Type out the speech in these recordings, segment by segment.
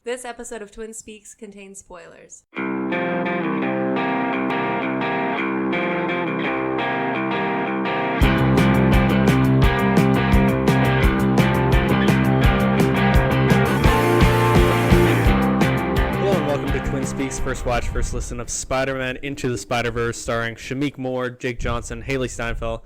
This episode of Twin Speaks contains spoilers. Twin Speaks First Watch, First Listen of Spider-Man Into the Spider-Verse, starring Shameik Moore, Jake Johnson, Haley Steinfeld,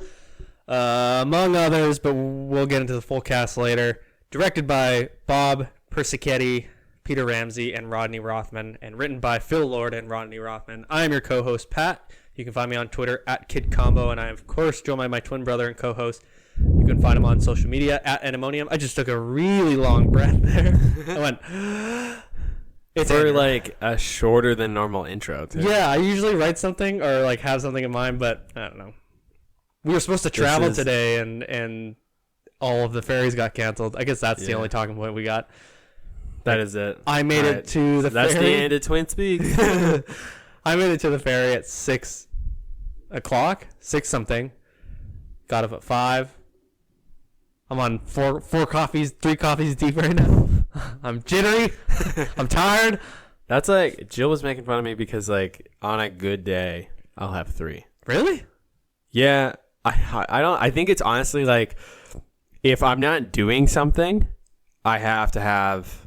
among others, but we'll get into the full cast later. Directed by Bob Persichetti, Peter Ramsey, and Rodney Rothman, and written by Phil Lord and Rodney Rothman. I am your co-host, Pat. You can find me on Twitter at KidCombo, and I am, of course, joined by my twin brother and co-host. You can find him on social media at Anemonium. I just took a really long breath there. I went... It's for like a shorter than normal intro too. Yeah, I usually write something or like have something in mind, but I don't know. We were supposed to travel today, and all of the ferries got canceled. I guess that's the only talking point we got. That is it. I made it to the ferry. That's the end of Twin Speaks. I made it to the ferry at 6 o'clock, 6 something. Got up at 5. I'm on 3 coffees deep right now. I'm jittery. I'm tired. That's like Jill was making fun of me because like on a good day I'll have 3. Really? Yeah. I think it's honestly like if I'm not doing something, I have to have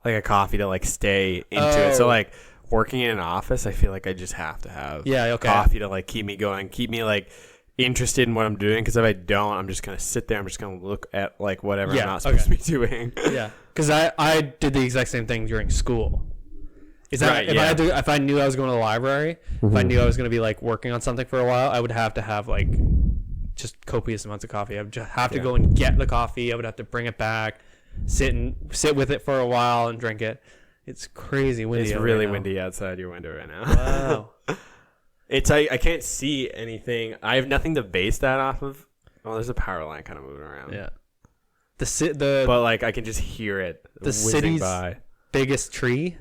like a coffee to like stay into it. So like working in an office, I feel like I just have to have coffee to like keep me going, keep me like interested in what I'm doing, because if I don't, I'm just gonna sit there. I'm just gonna look at like whatever I'm not supposed to be doing. Yeah, because I did the exact same thing during school. Is that right? If I knew I was going to the library, if I knew I was going to be like working on something for a while, I would have to have like just copious amounts of coffee. I would just have to go and get the coffee. I would have to bring it back, sit with it for a while and drink it. It's crazy windy. It's really windy outside your window right now. Wow. It's I can't see anything. I have nothing to base that off of. Oh, there's a power line kind of moving around. Yeah. But like I can just hear it. The city's biggest tree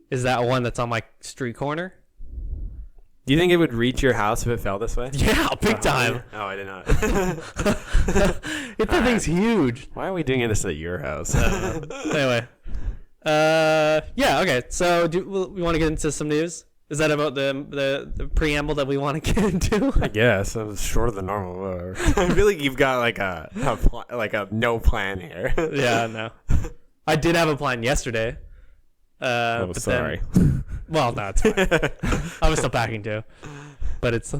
is that one that's on my street corner. Do you think it would reach your house if it fell this way? Yeah, big time. Oh, I did not. That thing's huge. Why are we doing this at your house? Anyway. Yeah, okay. So we want to get into some news? Is that about the preamble that we want to get into? I guess. It was shorter than normal. I feel like you've got like a no plan here. Yeah, no. I did have a plan yesterday. Sorry. Well, no, it's fine. I was still packing too. But it's,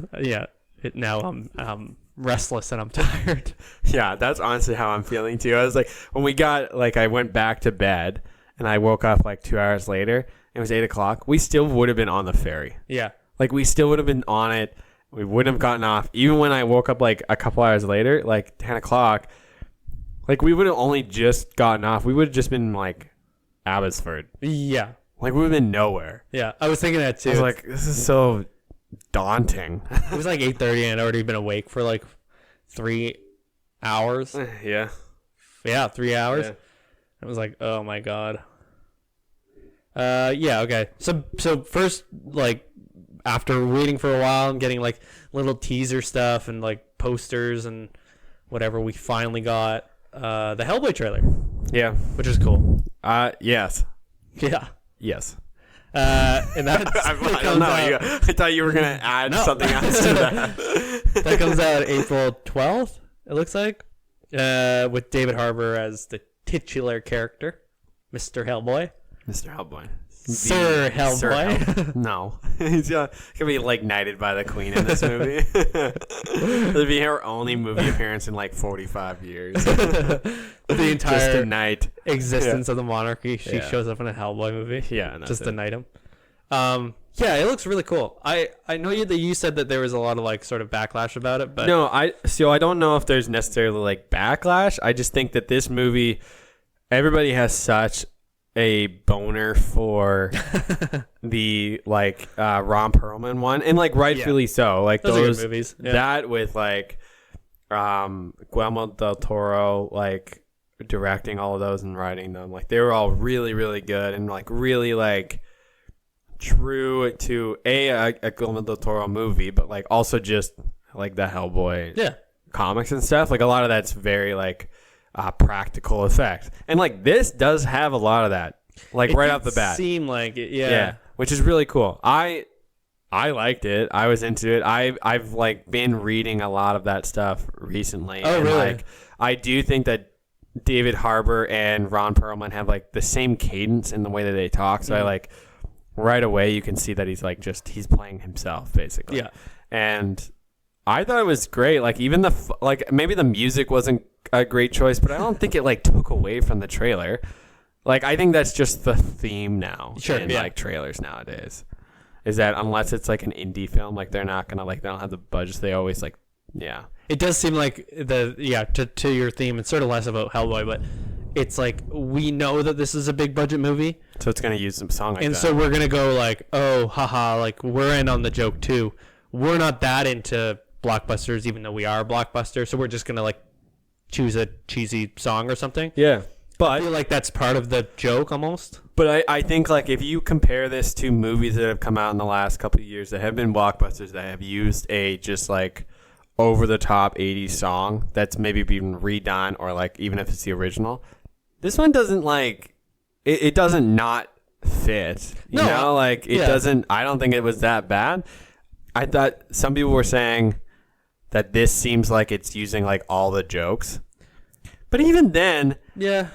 now I'm restless and I'm tired. Yeah, that's honestly how I'm feeling too. I was like, when we got, like, I went back to bed and I woke up like 2 hours later. It was 8 o'clock. We still would have been on the ferry. Yeah. Like, we still would have been on it. We wouldn't have gotten off. Even when I woke up, like, a couple hours later, like, 10 o'clock, like, we would have only just gotten off. We would have just been, like, Abbotsford. Yeah. Like, we would have been nowhere. Yeah. I was thinking that, too. I was like, this is so daunting. It was, like, 8:30, and I'd already been awake for, like, 3 hours. Yeah. Yeah, 3 hours. Yeah. It was like, oh, my God. Okay. So first, like, after waiting for a while and getting like little teaser stuff and like posters and whatever, we finally got the Hellboy trailer. Yeah, which is cool. Yes. Yeah. Yes. And that I don't know. I thought you were gonna add something else to that. That comes out April 12th. It looks like, with David Harbour as the titular character, Mr. Hellboy. Mr. Hellboy. Sir Hellboy. No. He's going to be, like, knighted by the Queen in this movie. It'll be her only movie appearance in, like, 45 years. The entire just a knight. Existence of the monarchy. She shows up in a Hellboy movie. Yeah. Just to knight him. Yeah, it looks really cool. I know that you said that there was a lot of, like, sort of backlash about it. But no, I don't know if there's necessarily, like, backlash. I just think that this movie, everybody has such a boner for the like Ron Perlman one, and like rightfully so. Like those are good movies. Yeah. That with like Guillermo del Toro like directing all of those and writing them, like they were all really, really good and like really like true to a Guillermo del Toro movie, but like also just like the Hellboy comics and stuff. Like a lot of that's very like practical effect, and like this does have a lot of that like It right did off the bat. Seem like it, Yeah, which is really cool. I liked it. I was into it. I've like been reading a lot of that stuff recently. Oh, and really? Like, I do think that David Harbour and Ron Perlman have like the same cadence in the way that they talk. So I like right away you can see that he's like he's playing himself basically. Yeah. And I thought it was great. Like even like maybe the music wasn't a great choice, but I don't think it like took away from the trailer. Like I think that's just the theme now in like trailers nowadays. Is that unless it's like an indie film, like they're not gonna like they don't have the budgets. They always like It does seem like to your theme. It's sort of less about Hellboy, but it's like we know that this is a big budget movie, so it's gonna use some song like and that. so we're gonna go like, oh, haha, like we're in on the joke too. We're not that into blockbusters, even though we are a blockbuster. So we're just gonna like choose a cheesy song or something. Yeah, but I feel like that's part of the joke almost. But I think like if you compare this to movies that have come out in the last couple of years that have been blockbusters that have used a just like over the top 80s song that's maybe been redone or like even if it's the original, this one doesn't like it doesn't not fit. You know, like it doesn't. I don't think it was that bad. I thought some people were saying that this seems like it's using like all the jokes. But even then,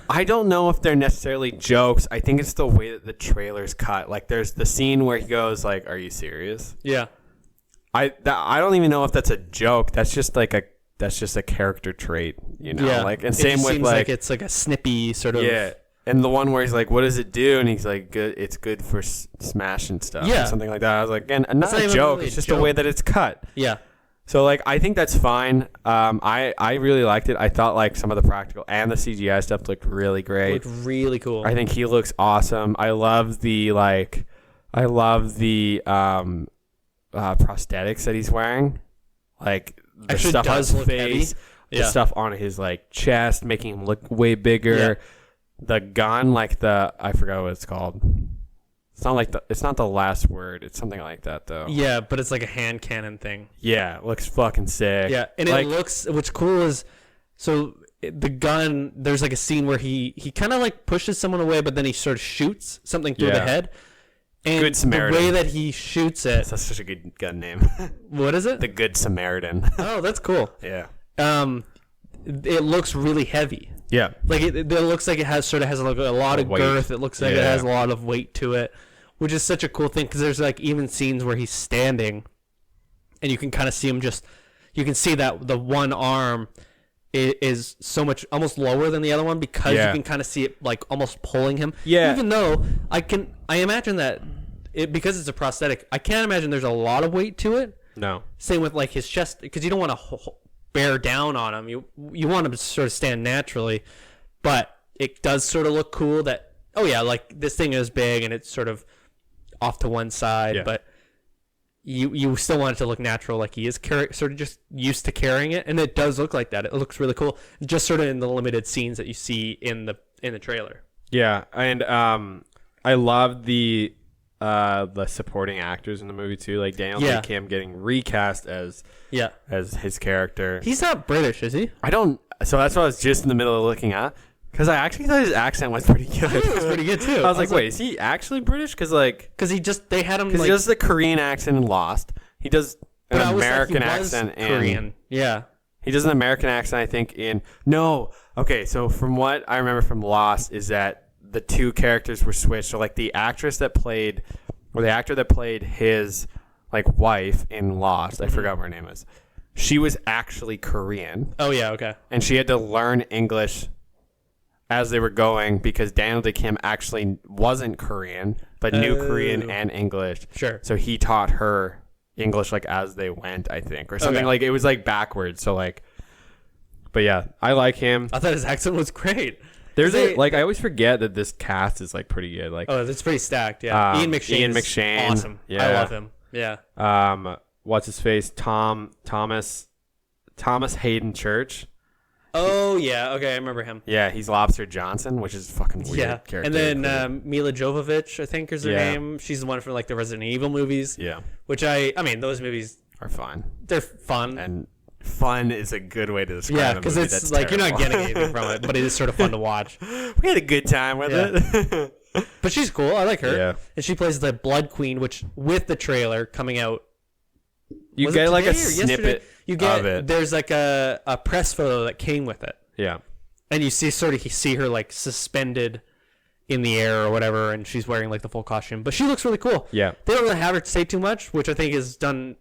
I don't know if they're necessarily jokes. I think it's the way that the trailer's cut. Like, there's the scene where he goes, like, "Are you serious?" Yeah. I don't even know if that's a joke. That's just like a character trait, you know. Yeah. Like, and It same just with seems like it's like a snippy sort of. Yeah. And the one where he's like, "What does it do?" And he's like, "Good. It's good for smash and stuff." Yeah. Or something like that. I was like, and not not a even joke. really It's a just joke. the way that it's cut. Yeah. So, like, I think that's fine. I really liked it. I thought, like, some of the practical and the CGI stuff looked really great. Looked really cool. I think he looks awesome. I love the prosthetics that he's wearing. Like, the Actually stuff does on his look face, heavy. the stuff on his, like, chest, making him look way bigger. Yeah. The gun, like, I forgot what it's called. It's not the last word. It's something like that though. Yeah, but it's like a hand cannon thing. Yeah, it looks fucking sick. Yeah, and like, it looks. What's cool is, the gun. There's like a scene where he kind of like pushes someone away, but then he sort of shoots something through the head. And Good Samaritan. The way that he shoots it. That's such a good gun name. What is it? The Good Samaritan. Oh, that's cool. Yeah. It looks really heavy. Yeah. Like it looks like it has like a lot of weight. girth. It looks like it has a lot of weight to it, which is such a cool thing because there's like even scenes where he's standing, and you can kind of see him you can see that the one arm is so much almost lower than the other one because you can kind of see it like almost pulling him. Yeah. Even though I imagine that because it's a prosthetic, I can't imagine there's a lot of weight to it. No. Same with like his chest because you don't want to bear down on him. You want him to sort of stand naturally, but it does sort of look cool that like this thing is big and it's sort of off to one side, but you still want it to look natural, like he is sort of just used to carrying it, and it does look like that. It looks really cool, just sort of in the limited scenes that you see in the trailer. Yeah, and I love the supporting actors in the movie too, like Daniel Dae Kim getting recast as his character. He's not British, is he? So that's what I was just in the middle of looking at, because I actually thought his accent was pretty good. It was pretty good too. I was like, wait, is he actually British? Because they had him he does the Korean accent in Lost. He does an American accent Korean. Yeah. He does an American accent, I think, so from what I remember from Lost is that the two characters were switched. So like the actor that played his like wife in Lost, I forgot what her name is. She was actually Korean. Oh yeah, okay. And she had to learn English as they were going because Daniel Dae Kim actually wasn't Korean, but knew Korean and English. Sure. So he taught her English like as they went, I think, or something like it was like backwards. So like, but yeah, I like him. I thought his accent was great. There's I always forget that this cast is like pretty good. Like, it's pretty stacked. Yeah, Ian McShane, awesome. Yeah, I love him. Yeah. What's his face? Thomas Hayden Church. Oh yeah, okay, I remember him. Yeah, he's Lobster Johnson, which is fucking weird character. And then Mila Jovovich, I think is her name. She's the one from like the Resident Evil movies. Yeah. Which I mean, those movies are fun. They're fun. And fun is a good way to describe it. Because it's like terrible. You're not getting anything from it, but it is sort of fun to watch. We had a good time with it. But she's cool. I like her. Yeah. And she plays the Blood Queen, which with the trailer coming out, You was get it like a today or yesterday? snippet of it. There's like a press photo that came with it. Yeah. And you see her like suspended in the air or whatever, and she's wearing like the full costume. But she looks really cool. Yeah. They don't really have her say too much, which I think is done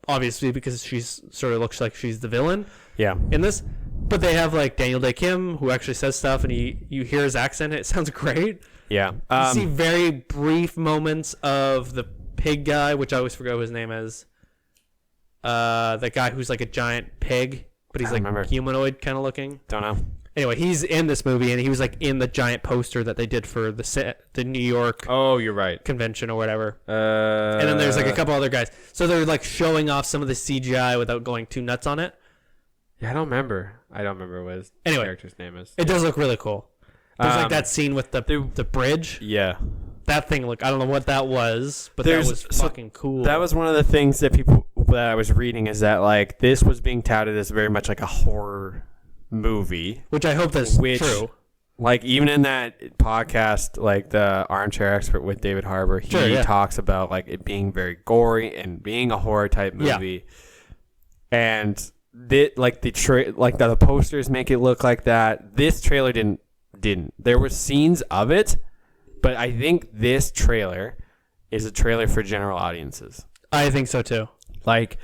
obviously because she's sort of looks like she's the villain Yeah. in this. But they have like Daniel Dae Kim who actually says stuff, and you hear his accent. It sounds great. Yeah. You see very brief moments of the pig guy, which I always forget what his name is. The guy who's like a giant pig, but he's like humanoid kind of looking. Don't know. Anyway, he's in this movie, and he was like in the giant poster that they did for the New York Oh, you're right. convention or whatever. And then there's like a couple other guys. So they're like showing off some of the CGI without going too nuts on it. Yeah, I don't remember what his character's name is. It does look really cool. There's like that scene with the bridge. Yeah. That thing, look, I don't know what that was, but that was fucking cool. That was one of the things that I was reading is that like this was being touted as very much like a horror movie, which I hope that's true. Like even in that podcast, like the Armchair Expert with David Harbour, he talks about like it being very gory and being a horror type movie, and the posters make it look like that. This trailer didn't. There were scenes of it, but I think this trailer is a trailer for general audiences. I think so too. Like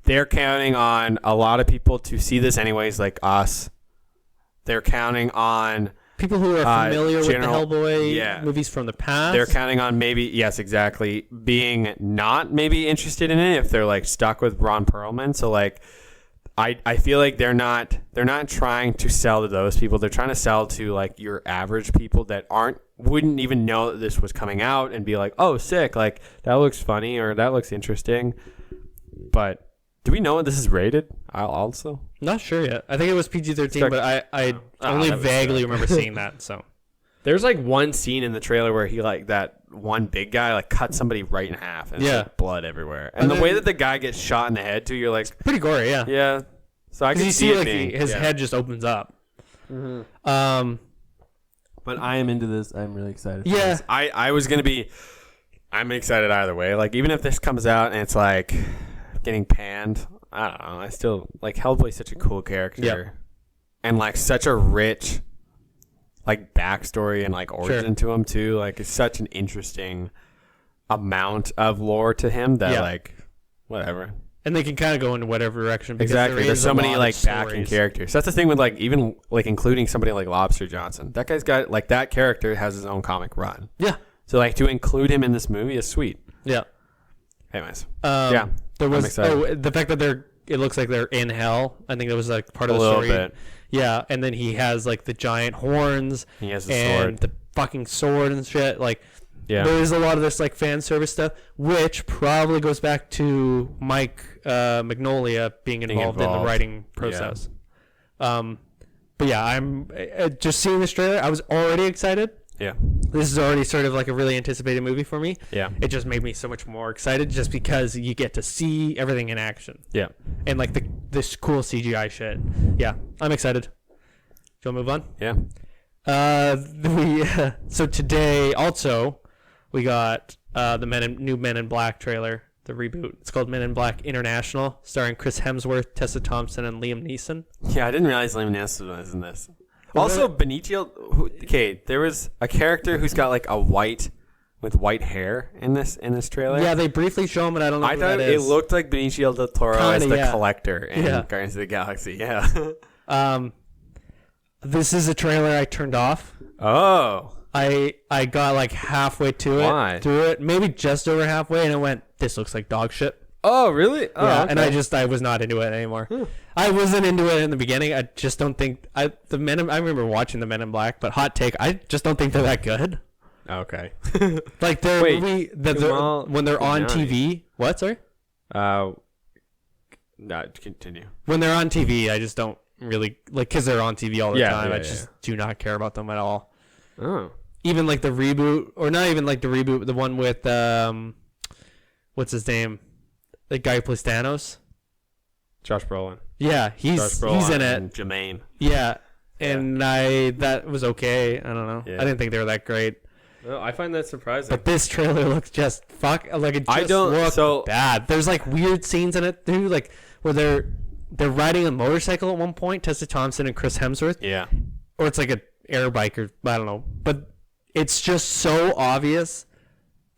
they're counting on a lot of people to see this anyways, like us. They're counting on people who are familiar with the Hellboy movies from the past. They're counting on being not maybe interested in it if they're like stuck with Ron Perlman. So like I feel like they're not trying to sell to those people. They're trying to sell to like your average people that wouldn't even know that this was coming out and be like, oh, sick, like that looks funny or that looks interesting. But do we know what this is rated? I'll also not sure yet. I think it was PG-13, but I only vaguely remember seeing that. So there's like one scene in the trailer where he like that one big guy like cut somebody right in half and there's like blood everywhere. And the way that the guy gets shot in the head too, you're like pretty gory, yeah. Yeah. So I can see like his head just opens up. Mm-hmm. But I am into this. I'm really excited. Yeah. I'm excited either way. Like even if this comes out and it's like getting panned, I don't know. I still like Hellboy's such a cool character, and like such a rich like backstory and like origin to him too. Like it's such an interesting amount of lore to him that like whatever. And they can kind of go into whatever direction. Exactly. There's so many like backing characters. That's the thing with like even like including somebody like Lobster Johnson. That guy's got like that character has his own comic run. Yeah. So like to include him in this movie is sweet. Yeah. Anyways. There was the fact that it looks like they're in hell. I think that was like part of the story. A little bit. Yeah, and then he has like the giant horns. He has the sword. The fucking sword and shit. Like, yeah. There is a lot of this like fan service stuff, which probably goes back to Mike Magnolia being involved in the writing process. Yeah. But yeah, I'm just seeing this trailer. I was already excited. Yeah. This is already sort of like a really anticipated movie for me. Yeah. It just made me so much more excited just because you get to see everything in action. Yeah. And like this cool CGI shit. Yeah. I'm excited. Do you want to move on? Yeah. So today also we got the new Men in Black trailer, the reboot. It's called Men in Black International, starring Chris Hemsworth, Tessa Thompson, and Liam Neeson. Yeah, I didn't realize Liam Neeson was in this. Also, Benicio. There was a character who's got like white hair in this trailer. Yeah, they briefly show him, and I don't know who that is. It looked like Benicio del Toro as the collector in Guardians of the Galaxy. Yeah. This is a trailer I turned off. Oh. I got like halfway to it, maybe just over halfway, and it went, this looks like dog shit. Oh, really? Oh, yeah, okay. And I was not into it anymore. I wasn't into it in the beginning. I just don't think I remember watching the Men in Black, but hot take, I just don't think they're that good. Okay. Like when they're on TV. What? Sorry. No, continue. When they're on TV, I just don't really like because they're on TV all the time. I just do not care about them at all. Oh. Even like the reboot, or not even like the reboot, but the one with what's his name? The guy who plays Thanos. Josh Brolin. Yeah, he's in it. And Jermaine. Yeah, and that was okay. I don't know. Yeah. I didn't think they were that great. No, I find that surprising. But this trailer looks just like it just looks bad. There's like weird scenes in it too, like where they're riding a motorcycle at one point, Tessa Thompson and Chris Hemsworth. Yeah. Or it's like a air bike or I don't know. But it's just so obvious.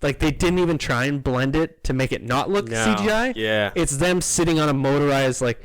Like they didn't even try and blend it to make it not look CGI. Yeah. It's them sitting on a motorized like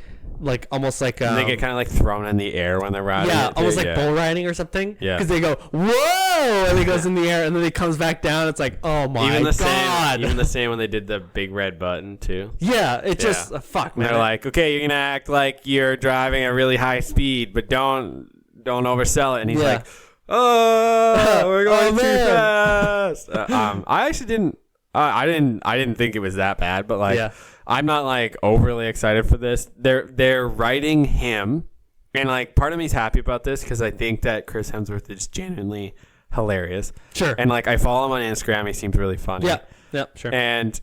almost like they get kind of like thrown in the air when they're riding. Yeah, almost like bull riding or something. Yeah. Because they go, whoa, and it goes in the air, and then it comes back down. It's like, oh my god. Even the same when they did the big red button too. Yeah, it just fuck, man. They're like, okay, you're gonna act like you're driving at really high speed, but don't oversell it. And he's like, oh, we're going too fast. I actually didn't. I didn't think it was that bad, but like, I'm not like overly excited for this. They're writing him, and like part of me's happy about this because I think that Chris Hemsworth is genuinely hilarious. Sure. And like I follow him on Instagram. He seems really funny. Yeah, sure. And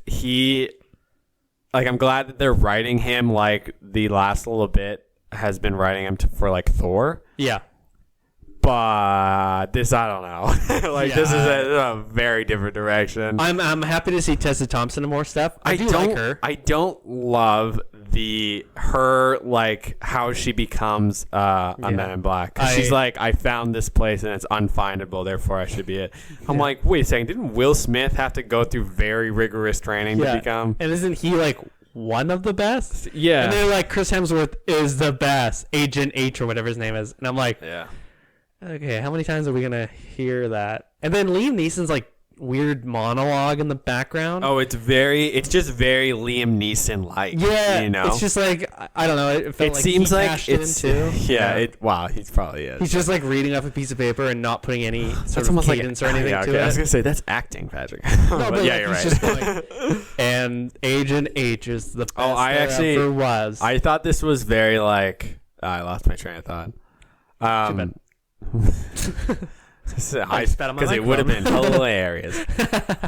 I'm glad that they're writing him like the last little bit has been writing him for like Thor. Yeah. But this, I don't know. This is a very different direction. I'm happy to see Tessa Thompson in more stuff. I do like her. I don't love her like how she becomes a Man in Black. She's like, I found this place and it's unfindable, therefore I should be it. I'm like, wait a second, didn't Will Smith have to go through very rigorous training to become? And isn't he like one of the best? Yeah. And they're like, Chris Hemsworth is the best, Agent H or whatever his name is. And I'm like, okay, how many times are we gonna hear that? And then Liam Neeson's like weird monologue in the background. Oh, it's just very Liam Neeson like. Yeah, you know, it's just like I don't know. It felt like seems he like cashed in too. Wow, he's probably is. He's just like reading off a piece of paper and not putting any sort of cadence or anything to it. I was gonna say that's acting, Patrick. No, but yeah, like, you're right. Just going, and Agent H is the best there ever was. I thought this was very like I lost my train of thought. I spat on my because it would have been hilarious.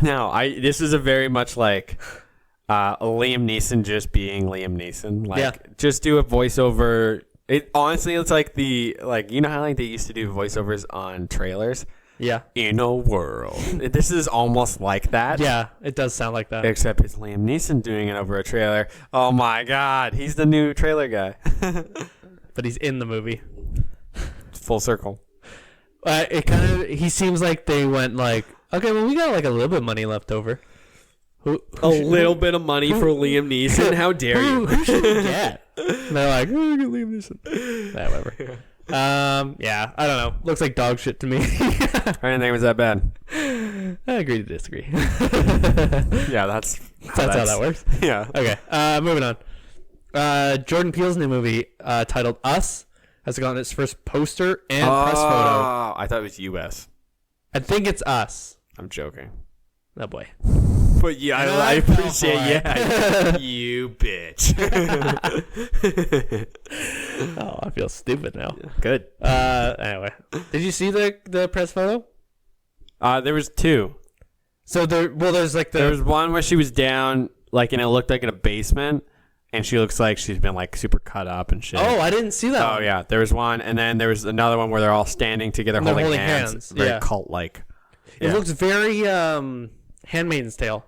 No, this is a very much like Liam Neeson just being Liam Neeson. Like, just do a voiceover. It honestly, it's like you know how like they used to do voiceovers on trailers. Yeah. In a world, this is almost like that. Yeah, it does sound like that. Except it's Liam Neeson doing it over a trailer. Oh my God, he's the new trailer guy. But he's in the movie. Full circle. He seems like they went like, okay, well, we got like a little bit of money left over. A little bit of money for Liam Neeson? How dare you? Who should we get? And they're like, oh, get Liam Neeson. Whatever. Yeah, I don't know. Looks like dog shit to me. I didn't think it was that bad. I agree to disagree. Yeah, that's how that works. Yeah. Okay, moving on. Jordan Peele's new movie, titled Us, has gotten its first poster and press photo. I thought it was U.S. I think it's Us. I'm joking. Oh, boy. But yeah, I appreciate you bitch. Oh, I feel stupid now. Good. Anyway, did you see the press photo? There was two. So there was one where she was down, like, and it looked like in a basement, and she looks like she's been like super cut up and shit. Oh, I didn't see that. Oh yeah, there was one, and then there was another one where they're all standing together, holding hands. Very cult-like. It looks very Handmaid's Tale.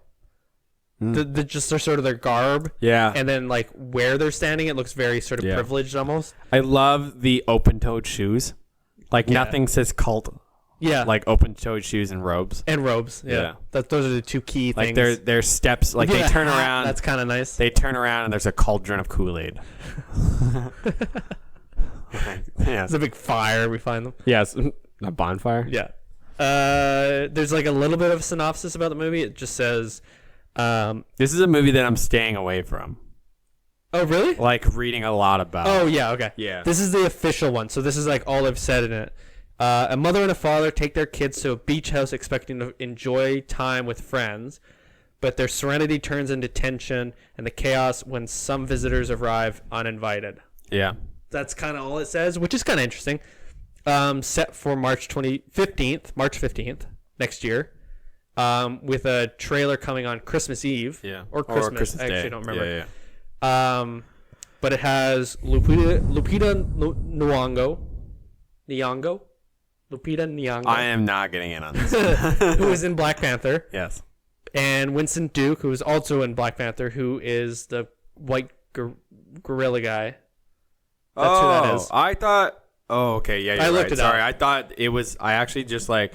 Just their sort of their garb. Yeah. And then like where they're standing, it looks very sort of privileged almost. I love the open-toed shoes. Like nothing says cult. Yeah. Like open-toed shoes and robes. And robes. Yeah. Those are the two key things. Like their steps. Like they turn around. That's kind of nice. They turn around and there's a cauldron of Kool-Aid. Yeah. It's a big fire. We find them. Yes. A bonfire. Yeah. There's like a little bit of a synopsis about the movie. It just says, this is a movie that I'm staying away from. Oh, really? Like reading a lot about. Oh, yeah. Okay. Yeah. This is the official one. So this is like all they've said in it. A mother and a father take their kids to a beach house expecting to enjoy time with friends, but their serenity turns into tension and the chaos when some visitors arrive uninvited. Yeah. That's kind of all it says, which is kind of interesting. Set for March 15th, next year, with a trailer coming on Christmas Eve. Yeah. Or Christmas. I actually Day. don't remember. Yeah. But it has Lupita Nyong'o, Nyong'o. Lupita Nyong'o. I am not getting in on this. Who is in Black Panther. Yes. And Winston Duke, who is also in Black Panther, who is the white gorilla guy. That's who that is. I thought... Oh, okay. Yeah, you're I looked right. it Sorry, up. I thought it was... I actually just like...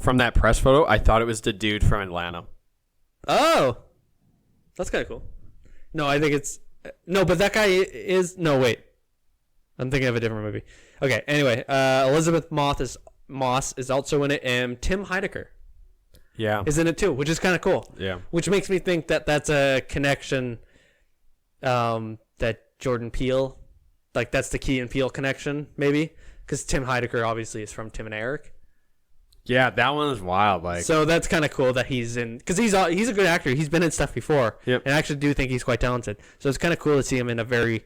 From that press photo, I thought it was the dude from Atlanta. Oh. That's kind of cool. No, I think it's... No, but that guy is... No, wait. I'm thinking of a different movie. Okay, anyway. Elizabeth Moss is also in it, and Tim Heidecker Yeah. is in it too, which is kind of cool. Yeah. Which makes me think that that's a connection that Jordan Peele... Like, that's the Key and Peele connection, maybe. Because Tim Heidecker, obviously, is from Tim and Eric. Yeah, that one is wild. Like, So that's kind of cool that he's in, because he's a good actor. He's been in stuff before, Yep. and I actually do think he's quite talented. So it's kind of cool to see him in a very,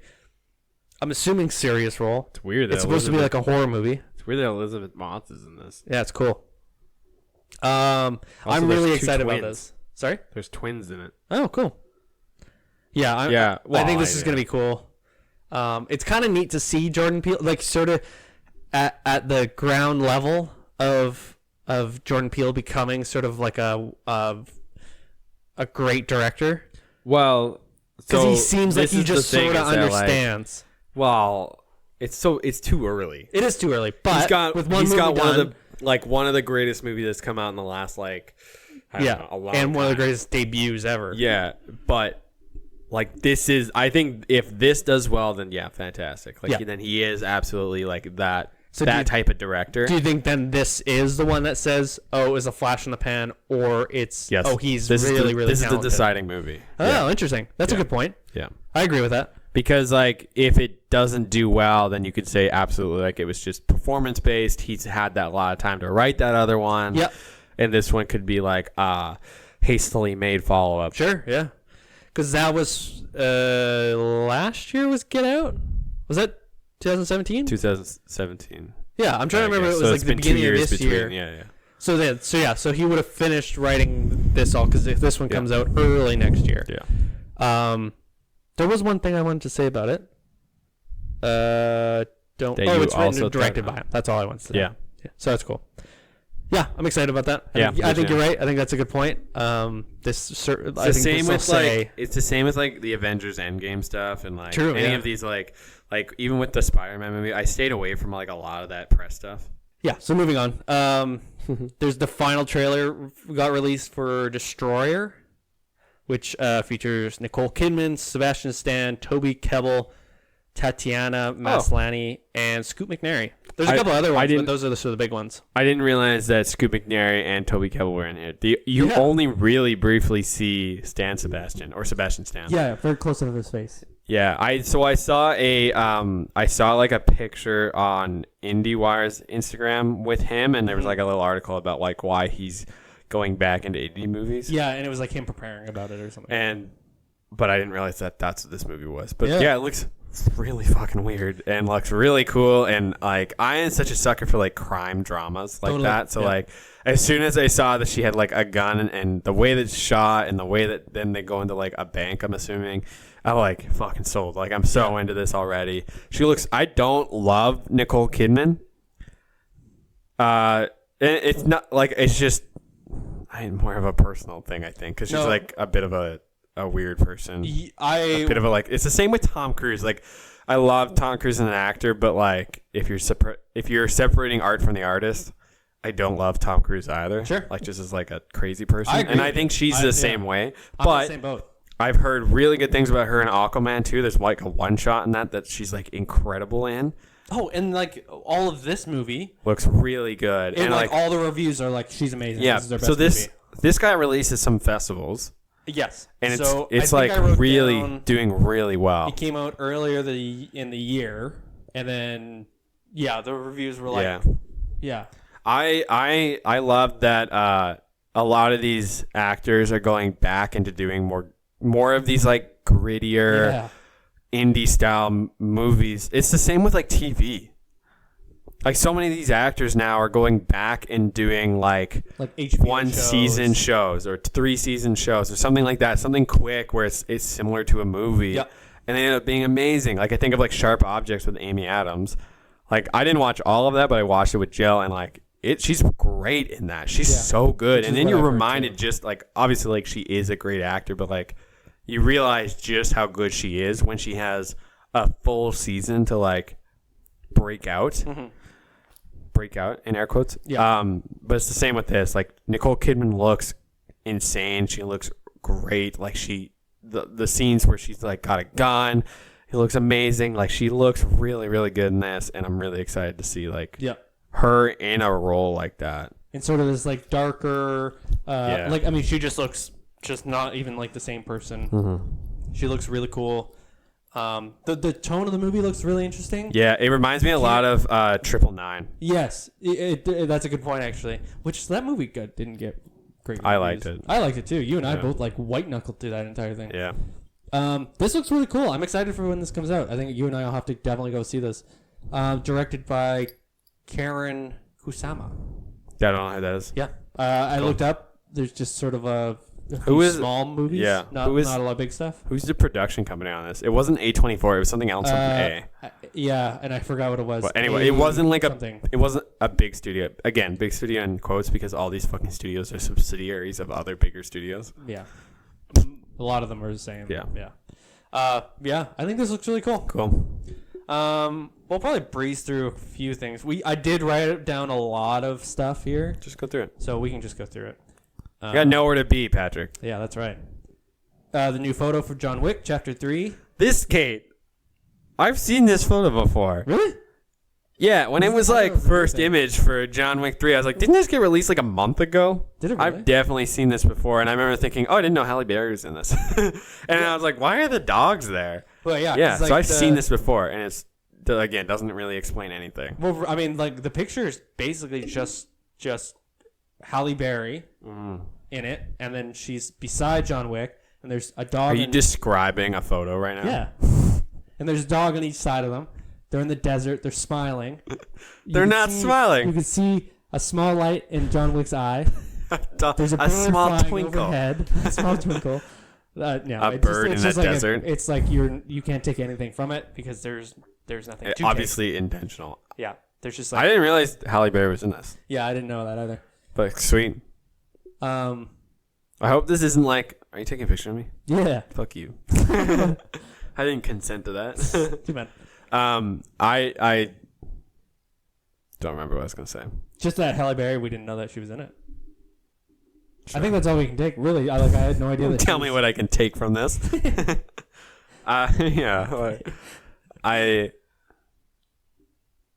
I'm assuming, serious role. it's weird that It's supposed to be like a horror movie. It's weird that Elizabeth Moss is in this. Yeah, it's cool. I'm there's really two excited about twins. this. Sorry? There's twins in it. Oh, cool. Yeah, Yeah, I think this well, is going to be cool. It's kind of neat to see Jordan Peele, like, sort of at the ground level of Jordan Peele becoming sort of like a great director, Well, because so he seems like this he is the just thing sort of is that, like, understands. well, it's too early. It is too early, but He's got with one movie one done, of the one of the greatest movies that's come out in the last I don't know, a long and one of the time. greatest debuts ever. Yeah, but like this is, I think if this does well, then yeah, fantastic. Like Yeah. then he is absolutely like that So do that you- type of director. Do you think then this is the one that says, "Oh, it was a flash in the pan," or it's, Yes. "Oh, he's this really, is the, really this talented"? is the deciding movie. Oh, interesting. That's a good point. Yeah. I agree with that. Because like if it doesn't do well, then you could say absolutely like it was just performance based. He's had that lot of time to write that other one. Yep. And this one could be like hastily made follow up. Sure, yeah. Because that was last year was Get Out? Was that 2017? 2017. Yeah, I'm trying to remember. I it guess. was So like it's the been 2 beginning of years this between. year. Yeah. So he would have finished writing this all, because this one comes out early next year. Yeah. There was one thing I wanted to say about it. It's you written also and directed thought- by him. That's all I wanted to say. Yeah. So that's cool. Yeah, I'm excited about that. I think you're right. I think that's a good point. It's the same with like the Avengers Endgame stuff and like True, any yeah. of these like even with the Spider-Man movie, I stayed away from like a lot of that press stuff. Yeah, so moving on. There's the final trailer got released for Destroyer, which features Nicole Kidman, Sebastian Stan, Toby Kebbell, Tatiana Maslany, and Scoot McNairy. There's a couple other ones, but those are the sort of the big ones. I didn't realize that Scoot McNairy and Toby Kebbell were in here. You only really briefly see Sebastian Stan. Yeah, very close to his face. Yeah, I saw like a picture on IndieWire's Instagram with him, and there was like a little article about like why he's going back into indie movies. Yeah, and it was like him preparing about it or something. But I didn't realize that that's what this movie was. But Yeah. yeah, it looks really fucking weird and looks really cool. And like, I am such a sucker for like crime dramas like Totally. that. So Yeah. like, as soon as I saw that she had like a gun and the way that it's shot and the way that then they go into like a bank, I'm assuming, I'm like fucking sold. Like, I'm so into this already. I don't love Nicole Kidman. It's not like, it's just more of a personal thing, I think, because she's like a bit of a weird person. A bit of a like. It's the same with Tom Cruise. Like, I love Tom Cruise as an actor, but like, if you're separating art from the artist, I don't love Tom Cruise either. Sure. Like, just as like a crazy person, I agree. and I think she's the same way. I'm But the same boat. I've heard really good things about her in Aquaman too. There's like a one shot in that she's like incredible in. Oh, and like all of this movie, Looks really good, and like all the reviews are like, she's amazing. yeah. This is her best So this movie. guy releases some festivals. Yes, And so it's I think like I wrote really down- doing really well. It came out earlier in the year, and then the reviews were like, yeah. I love that a lot of these actors are going back into doing more of these like grittier indie style movies. It's the same with like TV. Like, so many of these actors now are going back and doing like HBO one season shows or 3 season shows or something like that. Something quick where it's similar to a movie. Yep. And they end up being amazing. Like, I think of like Sharp Objects with Amy Adams. Like, I didn't watch all of that, but I watched it with Jill, and like she's great in that. She's so good. Which And is then what you're I've heard, reminded too. just like, obviously, like she is a great actor, but like you realize just how good she is when she has a full season to like break out. Break out in air quotes. Yeah. But it's the same with this. Like, Nicole Kidman looks insane. She looks great. Like, the scenes where she's like got a gun, it looks amazing. Like, she looks really, really good in this, and I'm really excited to see like her in a role like that. And sort of this like darker, Yeah. like, I mean, she just looks just not even like the same person. She looks really cool. The tone of the movie looks really interesting. Yeah, it reminds me a lot of 999. Yes, that's a good point actually. Which that movie didn't get great reviews. I liked it. I liked it too. You and I both like white knuckled through that entire thing. Yeah. This looks really cool. I'm excited for when this comes out. I think you and I will have to definitely go see this. Directed by Karen Kusama. I don't know who that is. Yeah. I looked up. There's just sort of a Who few is- small movies. yeah. Not Who is- a lot of big stuff. Who's the production company on this? It wasn't A24. It was something else with an A. Yeah, and I forgot what it was. But anyway, it wasn't like something. it wasn't a big studio. Again, big studio in quotes because all these fucking studios are subsidiaries of other bigger studios. Yeah. A lot of them are the same. Yeah. Yeah. I think this looks really cool. Cool. We'll probably breeze through a few things. I did write down a lot of stuff here, Just go through it. so we can just go through it. You got nowhere to be, Patrick. Yeah, that's right. The new photo for John Wick, Chapter 3. This Kate, I've seen this photo before. Really? Yeah, when it was I like don't first think- image for John Wick 3, I was like, didn't this get released like a month ago? Did it really? I've definitely seen this before, and I remember thinking, oh, I didn't know Halle Berry was in this. And I was like, why are the dogs there? Well, yeah. Yeah, 'cause, so like, I've seen this before, and it's, again, doesn't really explain anything. Well, I mean, like, the picture is basically just Halle Berry in it, and then she's beside John Wick, and there's a dog. Are you describing a photo right now? Yeah. And there's a dog on each side of them. They're in the desert. They're smiling. They're not smiling. You can see a small light in John Wick's eye. There's a bird small flying twinkle. overhead. A small twinkle. No, A bird in the like desert. It's like you can't take anything from it because there's nothing to Obviously intentional. take. Yeah. There's just I like didn't realize Halle Berry was in this, yeah, I didn't know that either. but sweet. I hope this isn't like, are you taking a picture of me? Yeah. Fuck you. I didn't consent to that. Too bad. I don't remember what I was going to say. Just that Halle Berry, we didn't know that she was in it. I think that's all we can take. Really, I had no idea that. Tell me what I can take from this. Yeah.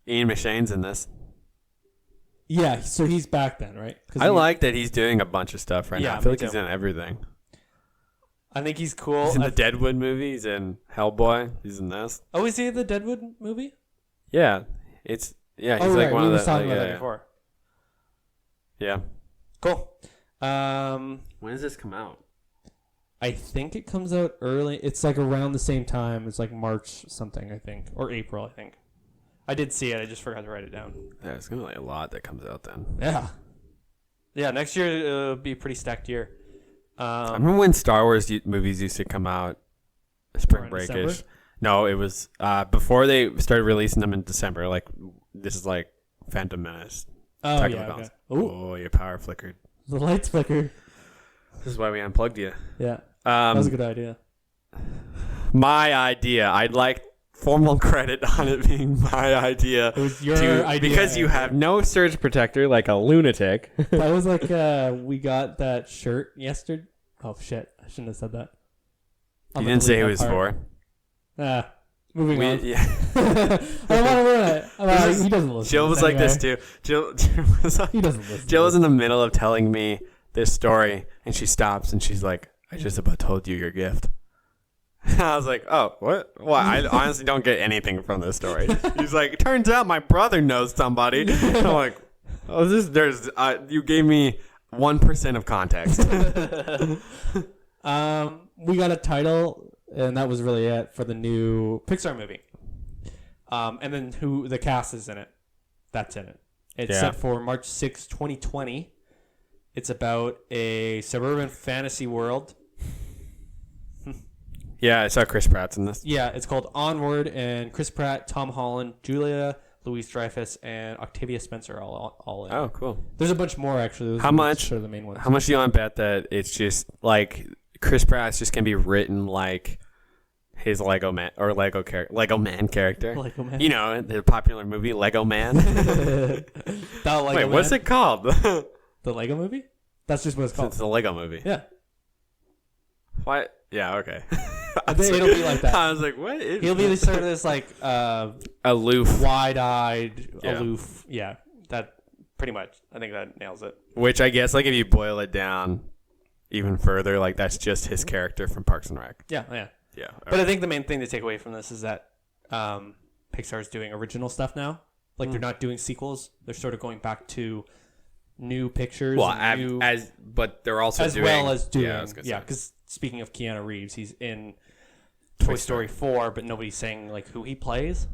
Ian McShane's in this. Yeah, so he's back then, right? I like that he's doing a bunch of stuff right Yeah, now. I feel me like he's too. in everything. I think he's cool. He's in the Deadwood movie. He's in Hellboy. He's in this. Oh, is he in the Deadwood movie? Yeah. He's like right. one We of were the. talking about yeah, that before. yeah. Cool. When does this come out? I think it comes out early. It's like around the same time. It's like March something, I think, or April, I think. I did see it. I just forgot to write it down. Yeah, it's gonna be like a lot that comes out then. Yeah. Yeah, next year it'll be a pretty stacked year. I remember when Star Wars movies used to come out, spring Around breakish. December? No, it was before they started releasing them in December. Like, this is like Phantom Menace. Oh, Attack of yeah. the Okay. Clones. Ooh, Oh, your power flickered. the lights flicker. This is why we unplugged you. Yeah, that was a good idea. My idea. I'd like formal credit on it being my idea. It was your idea. Because you have no surge protector like a lunatic. That was like we got that shirt yesterday. Oh shit! I shouldn't have said that. You didn't say who it was for. Moving on. Yeah. I don't want to ruin it. He doesn't listen. Jill was like anyway. this too. Jill was like, He doesn't listen. Jill was in the middle of telling me this story, and she stops and she's like, "I just about told you your gift." I was like, "Oh, what? Well, I honestly don't get anything from this story." He's like, "Turns out my brother knows somebody." I'm like, "Oh, you gave me 1% of context." We got a title, and that was really it for the new Pixar movie. And then who the cast is in it. That's in it. It's set for March 6, 2020. It's about a suburban fantasy world. Yeah, I saw Chris Pratt's in this. Yeah, it's called Onward, and Chris Pratt, Tom Holland, Julia Louise Dreyfus, and Octavia Spencer all in. Oh, cool. There's a bunch more actually. Those How are much? sort of the main ones. How much do you want to bet that it's just like Chris Pratt's just gonna be written like his Lego Man or Lego Man character? Lego Man. You know, the popular movie Lego Man. Wait, what's it called? The Lego movie? That's just what it's called. It's the Lego movie. Yeah. What? Yeah, okay. It'll be like that. I was like, what is He'll be sort of this like aloof, wide-eyed, Yeah. aloof. Yeah, that pretty much. I think that nails it. which I guess like if you boil it down even further, like that's just his character from Parks and Rec. Yeah, yeah. Yeah. But I think the main thing to take away from this is that Pixar's doing original stuff now. Like they're not doing sequels. They're sort of going back to new pictures. Well, and new, but they're also as doing, well as doing. Yeah, I was gonna say. Because speaking of Keanu Reeves, he's in Toy Story 4, but nobody's saying like who he plays.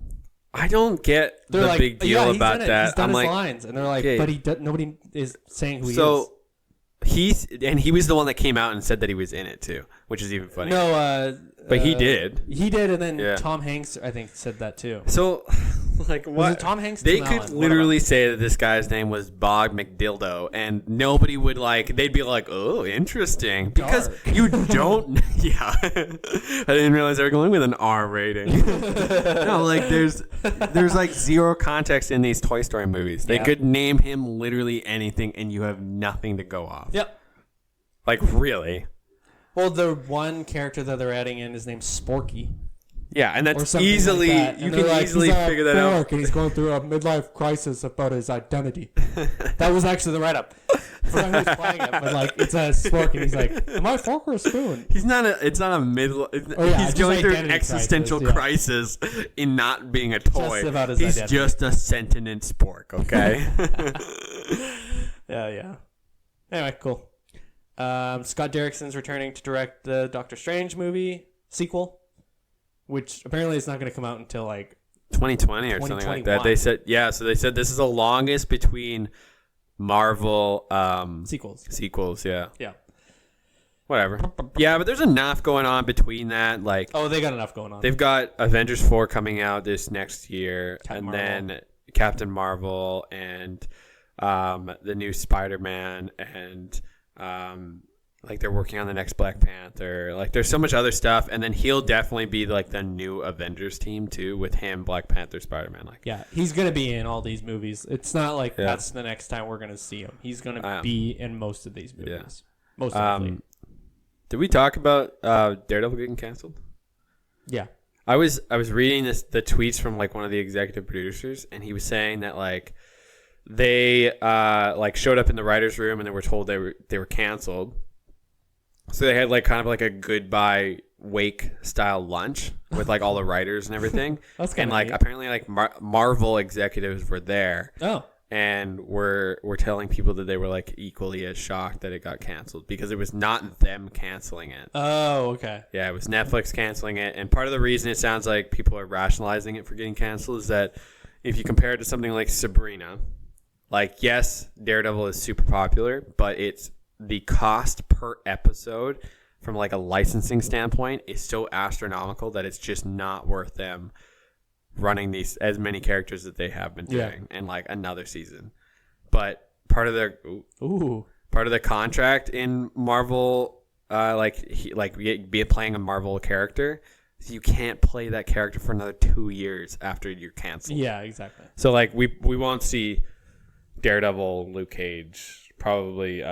I don't get They're the like, big deal he's about done it. that. He's done I'm his like, lines, and they're like, okay. but nobody is saying who he is. so he was the one that came out and said that he was in it too, which is even funny. No, but he did. He did, and then Yeah. Tom Hanks, I think, said that too. So, like, Was what? it Tom Hanks? They Tim could Allen? literally say that this guy's name was Bog McDildo, and nobody would like. They'd be like, "Oh, interesting," because Dark. you don't. Yeah, I didn't realize they were going with an R rating. No, like there's like zero context in these Toy Story movies. They Yeah. could name him literally anything, and you have nothing to go off. Yep. Like really. Well, the one character that they're adding in is named Sporky. Yeah, and Or that's something easily like that. you And can they're like, easily he's a figure that out. fork, and he's going through a midlife crisis about his identity. That was actually the write-up. I forgot who was playing it, but like it's a spork, and he's like, "Am I a fork or a spoon?" He's not a. It's not a middle. yeah, He's just going through an identity existential crisis, crisis in not being a toy. about his He's identity. just a sentient spork. Okay. Yeah. Anyway, cool. Scott Derrickson's returning to direct the Doctor Strange movie sequel, which apparently is not going to come out until like 2020 or something like that. 2021. They said So they said this is the longest between Marvel sequels. Yeah. Yeah. Whatever. Yeah, but there's enough going on between that. Like Oh, they got enough going on. they've got Avengers 4 coming out this next year, Captain and Marvel. then Captain Marvel and the new Spider-Man, and like they're working on the next Black Panther. Like there's so much other stuff, and then he'll definitely be like the new Avengers team too, with him, Black Panther, Spider-Man. Like Yeah, he's going to be in all these movies. It's not like Yeah. that's the next time we're going to see him. He's going to be in most of these movies. Yeah. Most likely. Did we talk about Daredevil getting canceled? Yeah. I was reading the tweets from like one of the executive producers, and he was saying that like they like showed up in the writers' room and they were told they were canceled. So they had like kind of like a goodbye wake style lunch with like all the writers and everything. That's kinda and like neat. apparently like Marvel executives were there. Oh. And we're telling people that they were like equally as shocked that it got canceled, because it was not them canceling it. Oh, okay. Yeah, it was Netflix canceling it. And part of the reason it sounds like people are rationalizing it for getting canceled is that if you compare it to something like Sabrina, like, yes, Daredevil is super popular, but it's the cost per episode from like a licensing standpoint is so astronomical that it's just not worth them running these as many characters that they have been doing in like another season. But part of their part of the contract in Marvel, be playing a Marvel character, so you can't play that character for another 2 years after you're canceled. Yeah, exactly. So like we won't see Daredevil, Luke Cage, probably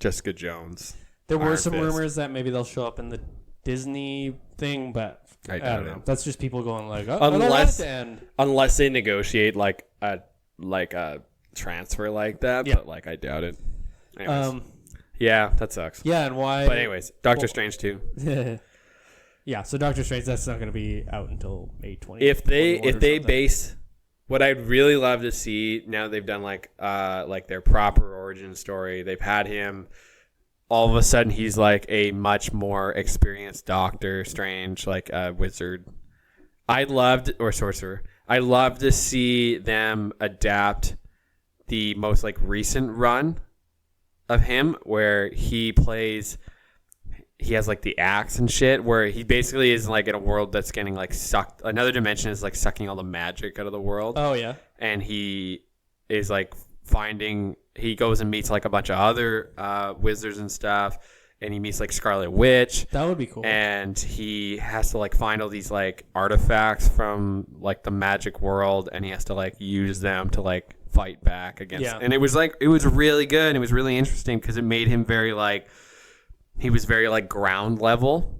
Jessica Jones. There were Iron some Fist. rumors that maybe they'll show up in the Disney thing, but I doubt don't know. it. That's just people going like, oh, Unless- and Unless they negotiate like a transfer like that, Yeah. but like I doubt it. Anyways. Yeah, that sucks. yeah, and why? But anyways, Doctor Strange too. Yeah, so Doctor Strange, that's not going to be out until May 20th. If they base what I'd really love to see, now they've done like their proper origin story. They've had him, all of a sudden he's like a much more experienced Doctor Strange, like a wizard. Or sorcerer. I love to see them adapt the most like recent run of him, where he plays he has like the axe and shit, where he basically is like in a world that's getting like sucked. Another dimension is like sucking all the magic out of the world. Oh yeah. And he is like he goes and meets like a bunch of other wizards and stuff, and he meets like Scarlet Witch. That would be cool. And he has to like find all these like artifacts from like the magic world, and he has to like use them to like fight back against. Yeah. And it was really good. And it was really interesting because it made him very like ground level,